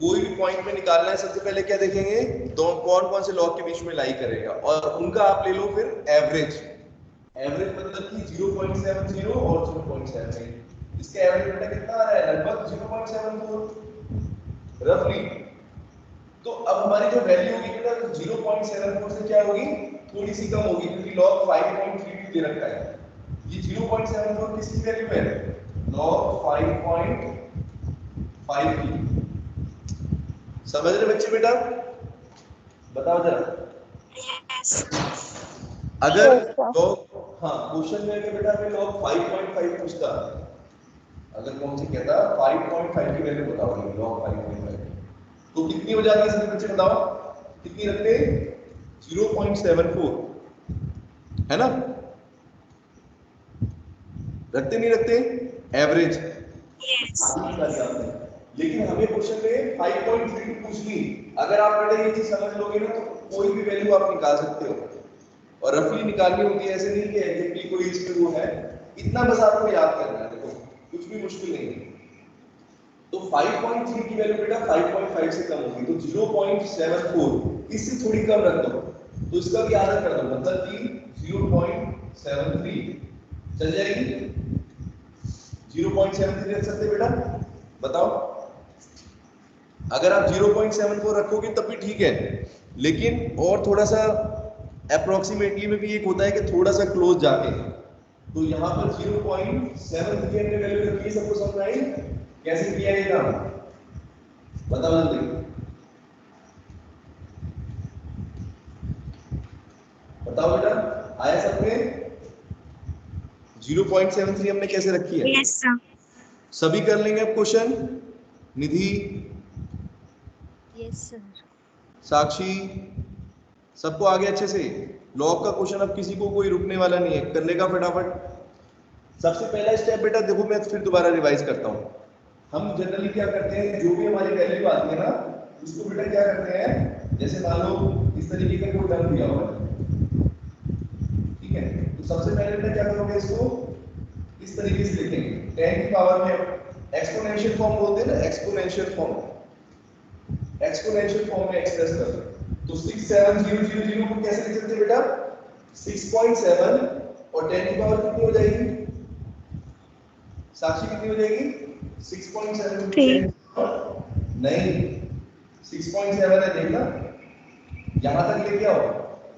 कोई भी पॉइंट में निकालना है सबसे पहले क्या देखेंगे, दो कौन कौन से लॉग के बीच में लाई करेगा और उनका आप ले लो फिर एवरेज। एवरेज मतलब कि 0.70 और 0.78, इसका एवरेज बेटा कितना आ रहा है, लगभग 0.74 रफली। तो अब हमारी जो वैल्यू होगी बेटा 0.74 से क्या होगी, थोड़ी सी कम होगी क्योंकि log 5.32 दे रखा है। ये 0.74 किसकी वैल्यू है, log 5.5 की। समझ रहे बच्चे बेटा? बताओ जरा। अगर log, हाँ क्वेश्चन में बेटा हमें log 5.5 पूछता, अगर कौन सी कहता 5.5 की वैल्यू बताओ, log 5.5 तो कितनी हो जाती है सभी बच्चे बताओ, कितनी रखते हैं, 0.74 है ना, रखते नहीं रखते एवरेज? लेकिन हमें क्वेश्चन में 5.32 पूछ ली, अगर आप बेटा ये चीज समझ लोगे ना तो कोई भी वैल्यू आप निकाल सकते हो और रफली निकालनी होती है, ऐसे नहीं कि एग्जैक्टली कोई इसमें वो है, इतना बस आपको याद करना है, देखो कुछ भी मुश्किल नहीं है। तो 5.3 की वैल्यू बेटा 5.5 से कम होगी तो 0.74, इससे थोड़ी कम रख दो तो इसका भी आधा कर दो, मतलब कि 0.73 चल जाएगी। 0.73 रख सकते बेटा, बताओ? अगर आप 0.74 रखोगे तब भी ठीक है, लेकिन और थोड़ा सा अप्रोक्सीमेटली में भी एक होता है कि थोड़ा सा क्लोज जाके, तो यहाँ पर 0.73 हमने वैल्यू रखी है, सबको समझ आई कैसे किया ये काम, बताओ जल्दी बताओ बेटा, आया सब में? 0.73 हमने कैसे रखी है? Yes sir. सभी कर लेंगे अब क्वेश्चन, निधि, यस सर। साक्षी, सबको आ गया अच्छे से? लॉग का क्वेश्चन अब किसी को कोई रुकने वाला नहीं है, कर लेगा फटाफट। सबसे पहला स्टेप बेटा देखो, मैं फिर दोबारा रिवाइज करता हूँ। हम जनरली क्या करते हैं, जो भी हमारी वैल्यू आती है ना उसको बेटा क्या करते हैं, जैसे मान लो इस तरीके का कोई टर्म दिया हुआ है, ठीक है, तो सबसे पहले बेटा क्या करोगे, इसको इस तरीके से लिखेंगे 10 की पावर में, एक्सपोनेंशियल फॉर्म बोलते हैं ना, एक्सपोनेंशियल फॉर्म में एक्सप्रेस कर दो। तो 67000 को कैसे लिख सकते हैं बेटा, 6.7 और 10 की पावर कितनी हो जाएगी, साक्षी कितनी हो जाएगी, 6.7 नहीं 6.7 है, देखना यहां तक लेके आओ।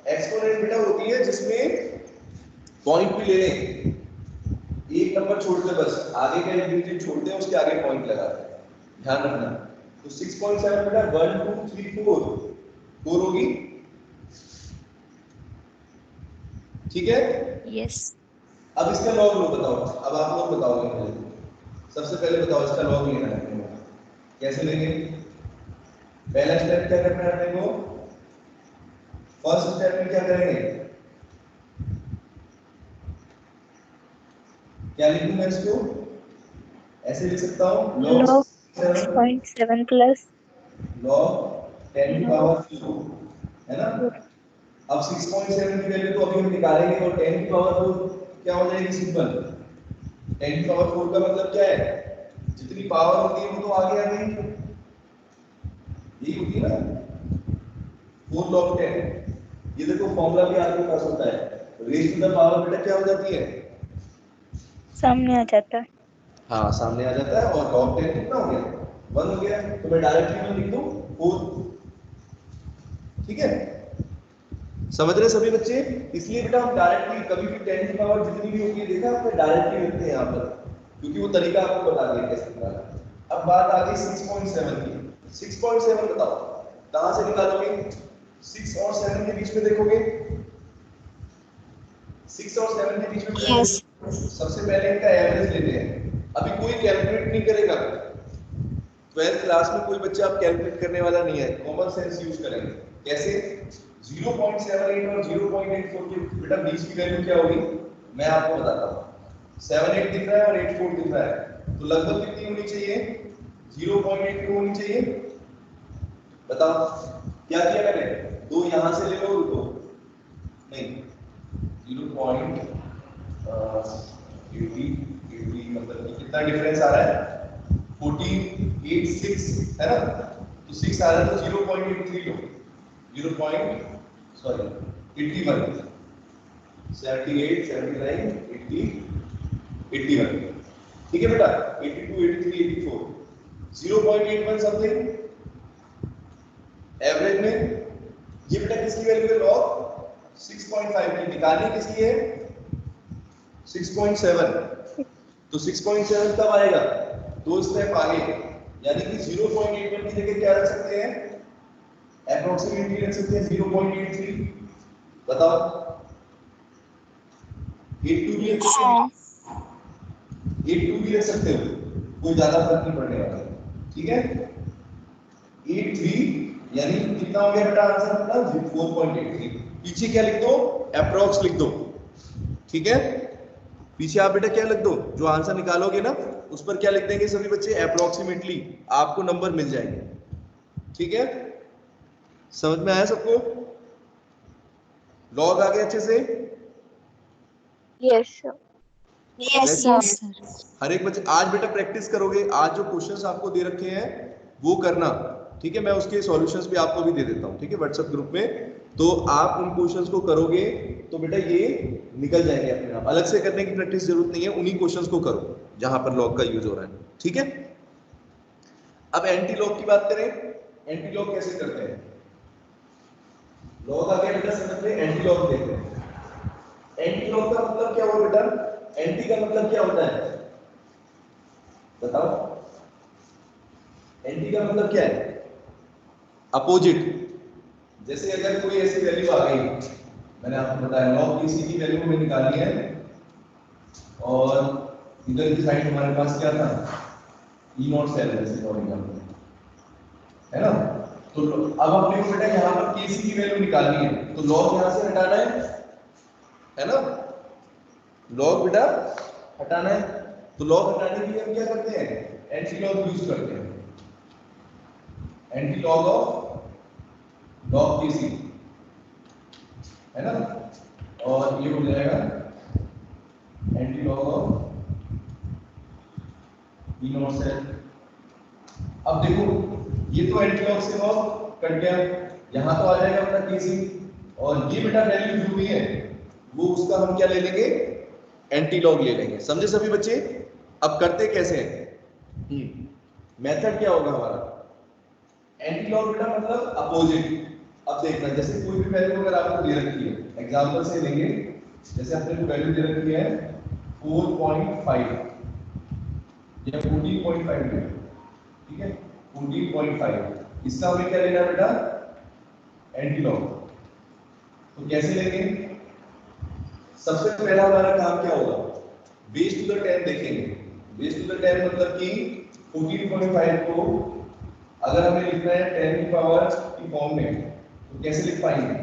एक्सपोनेंट बेटा होती है जिसमें पॉइंट भी ले लें, एक नंबर छोड़ते बस, आगे का एक डिजिट छोड़ते हैं, उसके आगे पॉइंट लगाते हैं, ध्यान रखना। तो 6.7 बेटा 1 2 3 4 होगी, ठीक है? यस। अब इसका लॉग लो, बताओ, अब आप लोग बताओगे मुझे, सबसे पहले बताओ इसका लॉग लेना है कैसे लेंगे? पहला स्टेप क्या करना है अपने को, फर्स्ट स्टेप में क्या करेंगे, क्या लिखूं मैं इसको, ऐसे लिख सकता हूं, log 6.7 प्लस log 10 की पावर 4 है ना। अब 6.7 की वैल्यू तो अभी हम निकालेंगे और 10 की पावर 4 क्या हो जाएगी, सिंपल 10 की पावर 4 का मतलब क्या है, जितनी पावर होती है वो तो आगे आ गई, यही होती है ना 4 log 10। ये देखो फॉर्मूला भी आपके पास होता है, रेज़ टू द पावर बेटा क्या हो जाती है, सामने आ जाता है। हाँ सामने आ जाता है, और log 10 कितना हो गया, 1 हो गया, तो मैं डायरेक्टली 1 लिख दूं 4, ठीक है? समझ रहे सभी बच्चे? इसलिए बेटा हम डायरेक्टली कभी भी 10 की पावर जितनी भी होती है, देखा आपने, डायरेक्टली लिखते हैं यहाँ पर, क्योंकि वो तरीका आपको बता दिया कैसे निकालना। अब बात आ गई 6.7 की, 6.7 बताओ कहां से निकालोगे, 6 और 7 के बीच में देखोगे, 6 और 7 के बीच में यस। सबसे पहले इनका एवरेज लेते हैं। अभी कोई कैलकुलेट नहीं करेगा, 12th क्लास में कोई बच्चा आप कैलकुलेट करने वाला नहीं है, कॉमन सेंस यूज करेंगे। कैसे? 0.78 और 0.84 के बेटा बीच की वैल्यू क्या होगी, मैं आपको बताता हूँ। 78 दिख रहा है और 84 दिख रहा है, तो लगभग कितनी होनी चाहिए? 0.82 होनी चाहिए। बताओ क्या किया मैंने? 2 यहां से ले लो, रुको नहीं 0.80 मतलब कि कितना डिफरेंस आ रहा है? 1486 है ना? तो 6 आ रहा है तो 0.83 लो, 0. सॉरी 81 78 79 80 81 ठीक है बेटा 82 83 84 0.81 समथिंग एवरेज में। ये बेटा किसकी वैल्यू है? लॉग 6.5 की निकालनी किसकी है? 6.7। तो 6.7 कब आएगा? 2 स्टेप आगे, यानी कि 0.81 की जगह क्या रख सकते हैं? अप्रोक्सीमेटली रख सकते हैं 0.83। बताओ 82 भी रख सकते हैं, 82 भी रख सकते हो, कोई ज्यादा फर्क नहीं पड़ने वाला, ठीक है। 83 यानी कितना हो गया बेटा आंसर अपना? 4.83। पीछे क्या लिख दो? अप्रोक्स लिख दो, ठीक है। पीछे आप बेटा क्या लिख दो? जो आंसर निकालोगे ना उस पर क्या लिख देंगे सभी बच्चे? अप्रोक्सीमेटली, आपको नंबर मिल जाएंगे, ठीक है। समझ में आया सबको? लॉग आ गया अच्छे से? Yes, sir. Yes, sir. हर एक बच्चे आज बेटा प्रैक्टिस करोगे, आज जो क्वेश्चंस आपको दे रखे हैं वो करना, ठीक है। मैं उसके सॉल्यूशंस भी आपको भी दे देता हूँ, ठीक है, व्हाट्सएप ग्रुप में। तो आप उन क्वेश्चंस को करोगे तो बेटा ये निकल जाएंगे अपने आप, अलग से करने की प्रैक्टिस जरूरत नहीं है, उन्हीं क्वेश्चंस को करो जहां पर लॉग का यूज हो रहा है, ठीक है। अब एंटी लॉग की बात करें, एंटी लॉग कैसे करते हैं? लॉग आगे बेटा समझ में, एंटी लॉग देखते हैं। एंटी लॉग का मतलब क्या हुआ बेटा? एंटी का मतलब क्या होता है बताओ? एंटी का मतलब क्या है? अपोजिट। जैसे अगर कोई ऐसी वैल्यू आ गई, मैंने आपको बताया लॉग की की वैल्यू में निकालनी है, और इधर की साइड हमारे पास क्या था? E0 सेल जैसे फॉर एग्जांपल, है ना। तो अब अपने को बेटा यहाँ पर केसी की वैल्यू निकालनी है, तो लॉग यहाँ से हटाना है ना। लॉग बेटा हटाना है, तो लॉग हटाने के लिए हम क्या करते हैं? एंटी लॉग यूज करते हैं, एंटी लॉग ऑफ लॉग केसी, है ना। और ये हो जाएगा anti log of E0 cell. अब देखो ये तो एंटी लॉग से लॉग कट गया, यहां तो आ जाएगा अपना केसी, और ये बेटा वैल्यू जो भी है वो उसका हम क्या ले लेंगे? एंटी लॉग ले लेंगे। समझे सभी बच्चे? अब करते कैसे हैं? मेथड क्या होगा हमारा? एंटी लॉग बेटा मतलब अपोजिट। अब देखना, जैसे कोई भी वैल्यू अगर आपको दे रखी है, एग्जांपल से लेंगे, जैसे अपने को वैल्यू दे रखी है 4.5 या 14.5, ठीक है, 14.5, इसका हमें क्या लेना है बेटा? Anti log. तो कैसे लेंगे? सबसे पहला हमारा काम क्या होगा? बेस टू द 10 देखेंगे। बेस टू द 10 मतलब कि 14.5 को अगर हमें लिखना है 10 की पावर की फॉर्म में, तो कैसे लिख पाएंगे?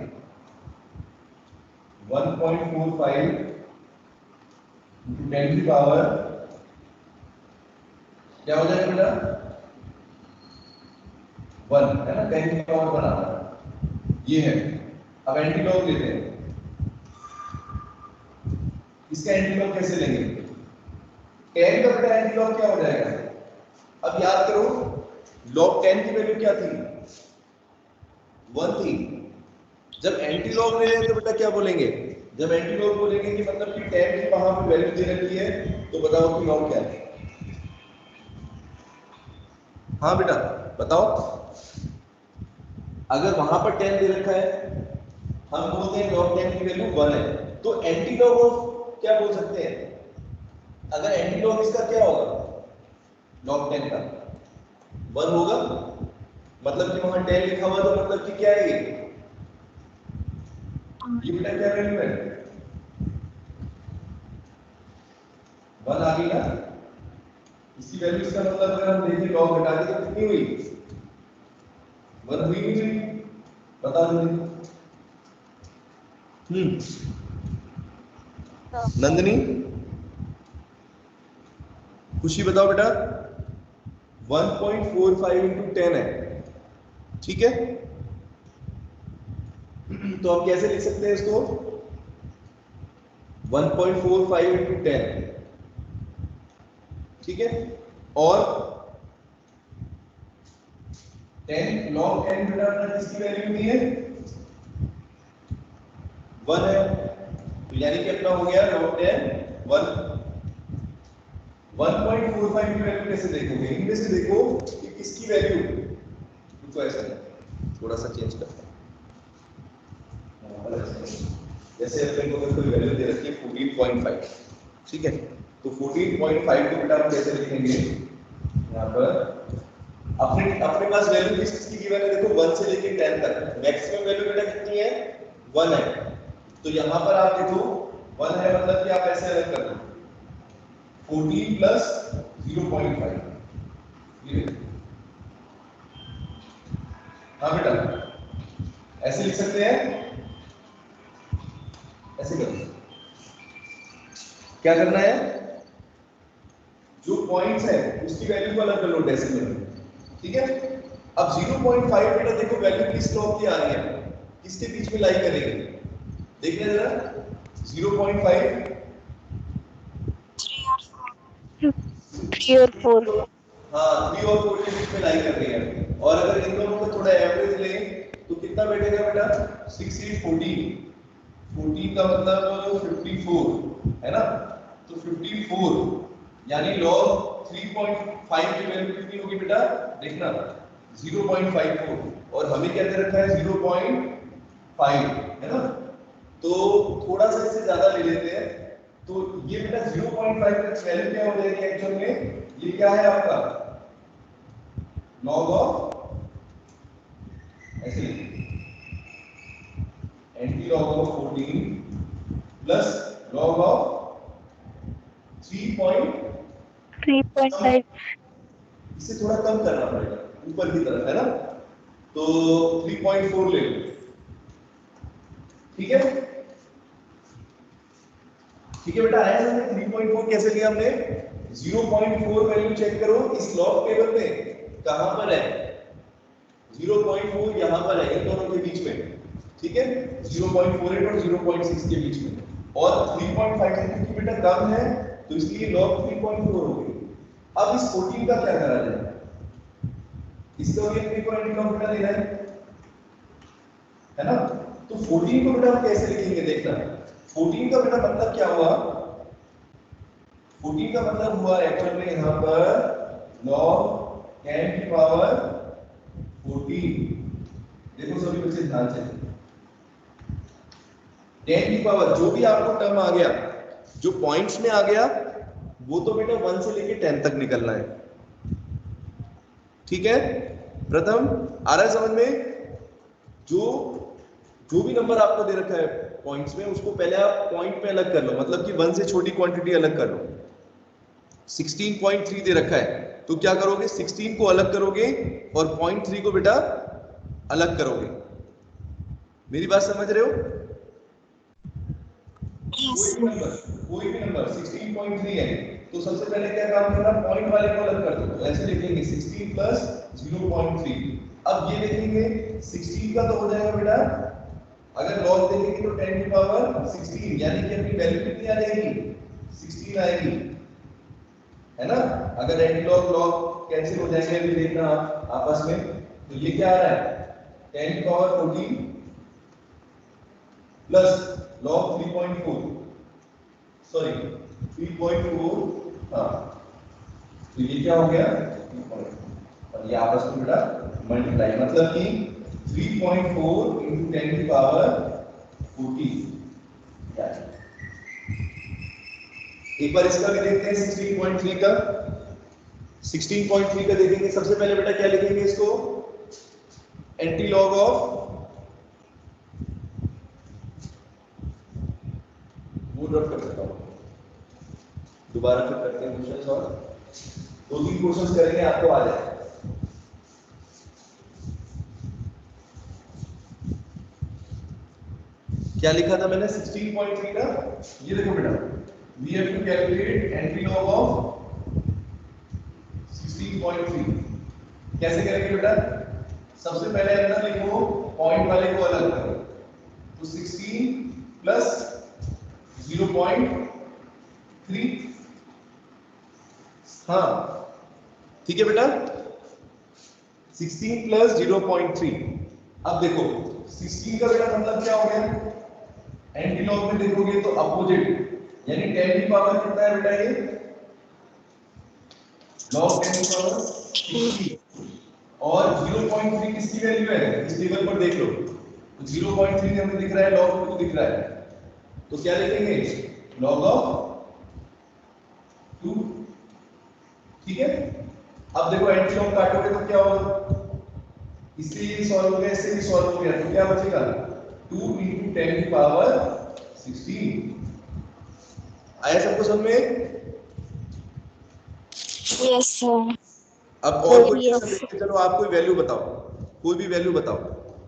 1.45 10 की पावर क्या हो जाएगा बेटा? 1, है ना, 10 की पावर बनाना ये है। अब एंटी लॉग लेते हैं, इसका एंटी लॉग कैसे लेंगे? 10 का बेटा एंटी लॉग क्या हो जाएगा? अब याद करो लॉग 10 की वैल्यू क्या थी? 1 थी। जब एंटी लॉग ले लें तो बेटा क्या बोलेंगे? जब एंटी लॉग बोलेंगे कि मतलब कि 10 की वहां पे वैल्यू दे रखी है, तो बताओ कि लॉग क्या है? हाँ बेटा बताओ, अगर वहां पर 10 दे रखा है, हम बोलते हैं लॉग 10 की वैल्यू 1 है, तो एंटी लॉग ऑफ क्या बोल सकते हैं? अगर एंटी लॉग इसका क्या होगा? लॉग 10 का 1 होगा, मतलब कि वहां 10 लिखा हुआ, तो मतलब कि क्या है ये बेटा क्या वैल्यू है? 1 आ गई ना। इसकी वैल्यू, इसका मतलब अगर हम देखें लॉग हटा के तो कितनी हुई? 1 हुई नहीं? बता दो नंदिनी। खुशी बताओ बेटा 1.45 इंटू 10 है, ठीक है। तो हम कैसे लिख सकते हैं इसको 1.45 इंटू 10, ठीक है। और 10 log 10 बेटा अपना किसकी वैल्यू नहीं है 1 है, तो यानी कि अपना हो गया log 10 1। 1.45 की वैल्यू कैसे देखोगे, इनमें से देखो कि किसकी वैल्यू, तो ऐसा नहीं, थोड़ा सा चेंज करता हूं, जैसे अपने को कोई वैल्यू दे रखी है 14.5, ठीक है। तो 14.5 को बेटा हम कैसे लिखेंगे यहाँ पर, अपने पास वैल्यू किसकी गिवन है देखो 1 से लेके 10 तक, मैक्सिमम वैल्यू बेटा कितनी है 1 है। तो यहाँ पर आप देखो 1 है मतलब कि आप ऐसे अलग कर दो 14 प्लस 0.5, ये हाँ बेटा ऐसे लिख सकते हैं, ऐसे करो, क्या करना है जो पॉइंट्स है उसकी वैल्यू को अलग कर लो डेसिमल में, ठीक है। अब 0.5 बेटा देखो वैल्यू किस टॉप की आ रही है, किसके बीच में लाई करेंगे, देखना जरा 0.5 3 और 4। हाँ 3 और 4 के बीच में लाई कर रही है। और अगर इन दोनों का थोड़ा एवरेज लें तो कितना बैठेगा बेटा 6 8 14, 14 का मतलब 54 है ना, तो 54 यानी log 3.5 की वैल्यू कितनी होगी बेटा देखना 0.54, और हमें क्या दे रखा है 0.5 है ना, तो थोड़ा सा इससे ज्यादा ले लेते हैं। तो ये बेटा 0.5 का वैल्यू क्या हो जाएगी एक्चुअल में, ये क्या है आपका log ऑफ ऐसे anti log of 14 plus log of 3.5। इसे थोड़ा कम करना पड़ेगा ऊपर की तरफ है ना, तो 3.4 ले लो, ठीक है। ठीक है बेटा आया हमने 3.4 कैसे लिया हमने 0.4 वैल्यू चेक करो इस लॉग टेबल में कहां पर है 0.4 यहां पर है इन दोनों के बीच में, ठीक है 0.48 और 0.6 के बीच में, और 3.5 से क्योंकि बेटा कम है तो इसलिए log 3.4 हो गई। अब इस 14 का क्या करा जाए, इसका भी अपने को एंटी-लॉग बेटा लेना है ना, तो 14 को बेटा हम कैसे लिखेंगे देखना, 14 का बेटा मतलब क्या हुआ, 14 का मतलब हुआ एक्चुअल में यहां पर log 10 की पावर 14, देखो सभी बच्चे ध्यान से 10 की पावर जो भी आपको टर्म आ गया जो पॉइंट्स में आ गया वो तो बेटा 1 से लेके 10 तक निकलना है, ठीक है। प्रथम आ रहा है समझ में, जो भी नंबर आपको दे रखा है पॉइंट्स में उसको पहले आप पॉइंट में अलग कर लो, मतलब कि 1 से छोटी क्वांटिटी अलग कर लो। 16.3 दे रखा है तो क्या करोगे 16 को अलग करोगे और 0.3 को बेटा अलग करोगे, मेरी बात समझ रहे हो, कोई भी नंबर 16.3 है तो सबसे पहले क्या काम करना पॉइंट वाले को अलग कर दो, तो ऐसे लिखेंगे 16 प्लस 0.3। अब ये देखेंगे 16 का तो हो जाएगा बेटा अगर लॉग देखेंगे तो 10 की पावर 16 यानी कि अपनी वैल्यू कितनी आ जाएगी 16 आएगी, है ना। अगर एंटी लॉग लॉग कैंसिल हो जाएंगे अभी देखना आप आपस में, तो ये क्या आ रहा है 10 की पावर 14 प्लस log 3.4 सॉरी 3.4, हाँ तो ये क्या हो गया 3.4 और ये आपस में बेटा मल्टीप्लाई, मतलब कि 3.4 into 10 की पावर 14। एक बार इसका भी देखते हैं 16.3 का, 16.3 का देखेंगे सबसे पहले बेटा क्या लिखेंगे इसको एंटी लॉग ऑफ ड्रॉप कर सकता हूं, दोबारा फिर करते हैं क्वेश्चंस और 2-3 क्वेश्चंस करेंगे आपको आ जाए। क्या लिखा था मैंने 16.3 का, ये देखो बेटा we have to calculate antilog of 16.3 कैसे करेंगे बेटा? सबसे पहले अंदर लिखो, पॉइंट वाले को अलग करो, तो 16 प्लस 0.3, हाँ ठीक है बेटा, 16 प्लस 0.3। अब देखो 16 का बेटा मतलब क्या हो गया? एंटी लॉग में देखोगे तो अपोजिट, यानी 10 की पावर कितना है बेटा? ये log 10 की पावर 60, और 0.3 किसकी वैल्यू है? इस टेबल पर देख लो, तो 0.3 हमें दिख रहा है, log 2 दिख रहा है, तो क्या लिखेंगे? log of 2, ठीक है। अब देखो एंटी लॉग काटोगे तो क्या होगा? इससे ये सॉल्व हो गया, इससे भी सॉल्व हो गया, तो क्या बचेगा? 2 into 10 की पावर 16। आया सबको समझ में? Yes, sir. अब और कोई Yes. क्वेश्चन देखते चलो, आप कोई वैल्यू बताओ, कोई भी वैल्यू बताओ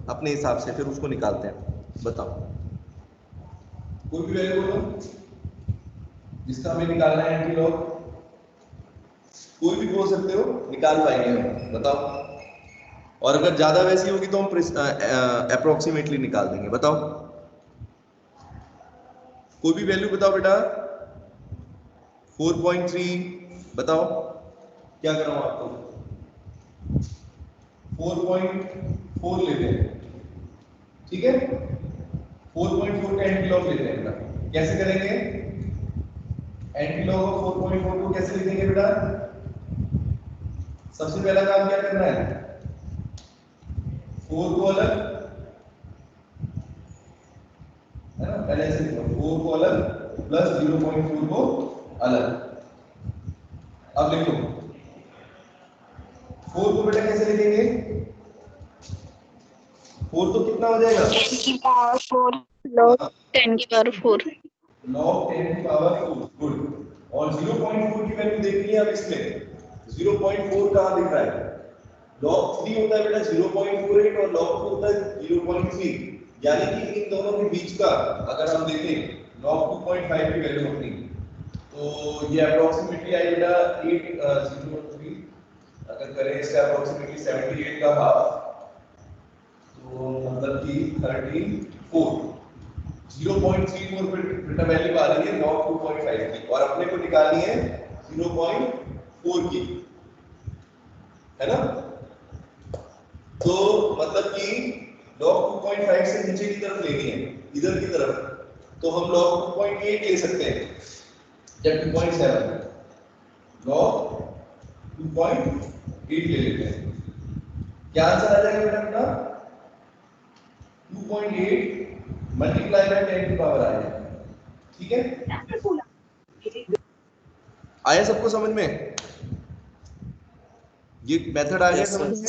अपने हिसाब से, फिर उसको निकालते हैं। बताओ कोई भी वैल्यू बोलो जिसका हमें निकालना है एंटी लॉग, कोई भी बोल सकते हो, निकाल पाएंगे हम, बताओ। और अगर ज्यादा वैसी होगी तो हम अप्रोक्सीमेटली निकाल देंगे। बताओ कोई भी वैल्यू बताओ बेटा। 4.3 बताओ, क्या कराऊं आपको? 4.4 लेते हैं, ठीक है। 4.4 का एंटी लॉग लेते हैं बेटा, कैसे करेंगे? एंटी लॉग ऑफ 4.4 को कैसे लिखेंगे बेटा? सबसे पहला काम क्या करना है? 4 को अलग, है ना, पहले से लिखो 4 को अलग प्लस 0.4 को अलग। अब लिखो 4 को बेटा कैसे लिखेंगे? 4 तो कितना हो जाएगा? 10 की पावर 4. log 10 की पावर 4। log 10 की पावर 4, गुड। और 0.4 की वैल्यू देखनी है अब इसमें, 0.4 कहां दिख रहा है? log 3 होता है बेटा 0.48 और log 2 होता है 0.3, यानी कि इन दोनों के बीच का अगर हम देखें log 2.5 की वैल्यू अपनी, तो ये अप्रोक्सीमेटली आई बेटा 803, अगर करें इसका अप्रोक्सीमेटली 78 का हाफ, तो मतलब कि 34, 0.34 बेटा वैल्यू आ रही है log 2.5 की, और अपने को निकालनी है 0.4 की, है ना। तो मतलब कि log 2.5 से नीचे की तरफ लेनी है, इधर की तरफ, तो हम log 2.8 ले सकते हैं या 2.7, log 2.8 ले लेते हैं। क्या आंसर आ जाएगा बेटा अपना? 2.8 मल्टीप्लाई बाय 10 की पावर आ जाएगा, ठीक है। आया सबको समझ में? ये मेथड आ गया समझ में?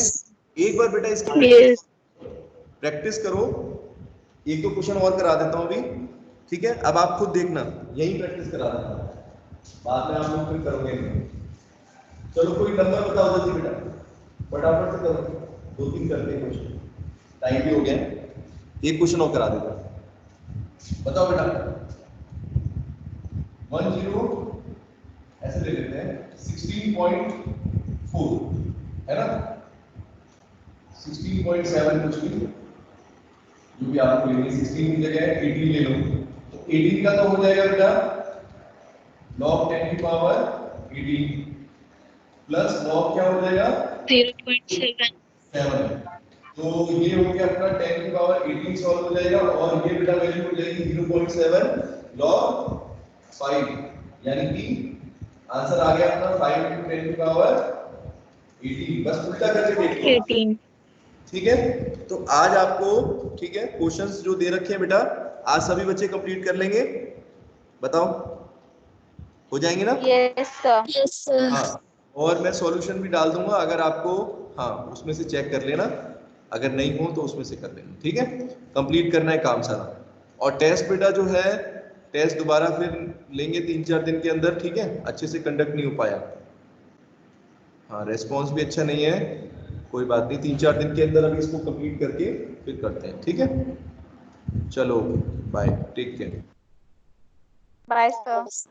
एक बार बेटा इसकी Yes. प्रैक्टिस करो, एक दो क्वेश्चन और करा देता हूं अभी, ठीक है। अब आप खुद देखना, यही प्रैक्टिस करा देता हूं, बाद में आप लोग फिर करोगे। चलो कोई नंबर बताओ जल्दी बेटा, फटाफट से करो, 2-3 करते हैं क्वेश्चन, टाइम भी हो गया, एक क्वेश्चन और करा देता हूं। बताओ बेटा 10 ऐसे ले लेते हैं, 16.4 है ना, 16.7 कुछ भी, जो भी आपको लेनी, 16 की जगह 18 ले लो, तो 18 का तो हो जाएगा बेटा log 10 की पावर 18 प्लस log क्या हो जाएगा 0.7। 7, तो ये हो गया अपना 10 की पावर 18 सॉल्व हो जाएगा, और ये बेटा वैल्यू हो जाएगी 0.7 log 5, यानी कि आंसर आ गया अपना 5 into 10 की पावर 18, बस उल्टा करके देख लो, 18। ठीक है। तो आज आपको, ठीक है, क्वेश्चंस जो दे रखे हैं बेटा, आज सभी बच्चे कंप्लीट कर लेंगे, बताओ हो जाएंगे ना? Yes, sir. Yes, sir. हाँ, और मैं सॉल्यूशन भी डाल दूंगा, अगर आपको, हाँ उसमें से चेक कर लेना, अगर नहीं हो तो उसमें से कर लेना, ठीक है। कंप्लीट करना है काम सारा, और टेस्ट बेटा जो है, टेस्ट दोबारा फिर लेंगे 3-4 दिन के अंदर, ठीक है। अच्छे से कंडक्ट नहीं हो पाया, हाँ रेस्पॉन्स भी अच्छा नहीं है, कोई बात नहीं, 3-4 दिन के अंदर अभी इसको कंप्लीट करके फिर करते हैं, ठीक है। चलो bye, take care. Bye, sir. Yes.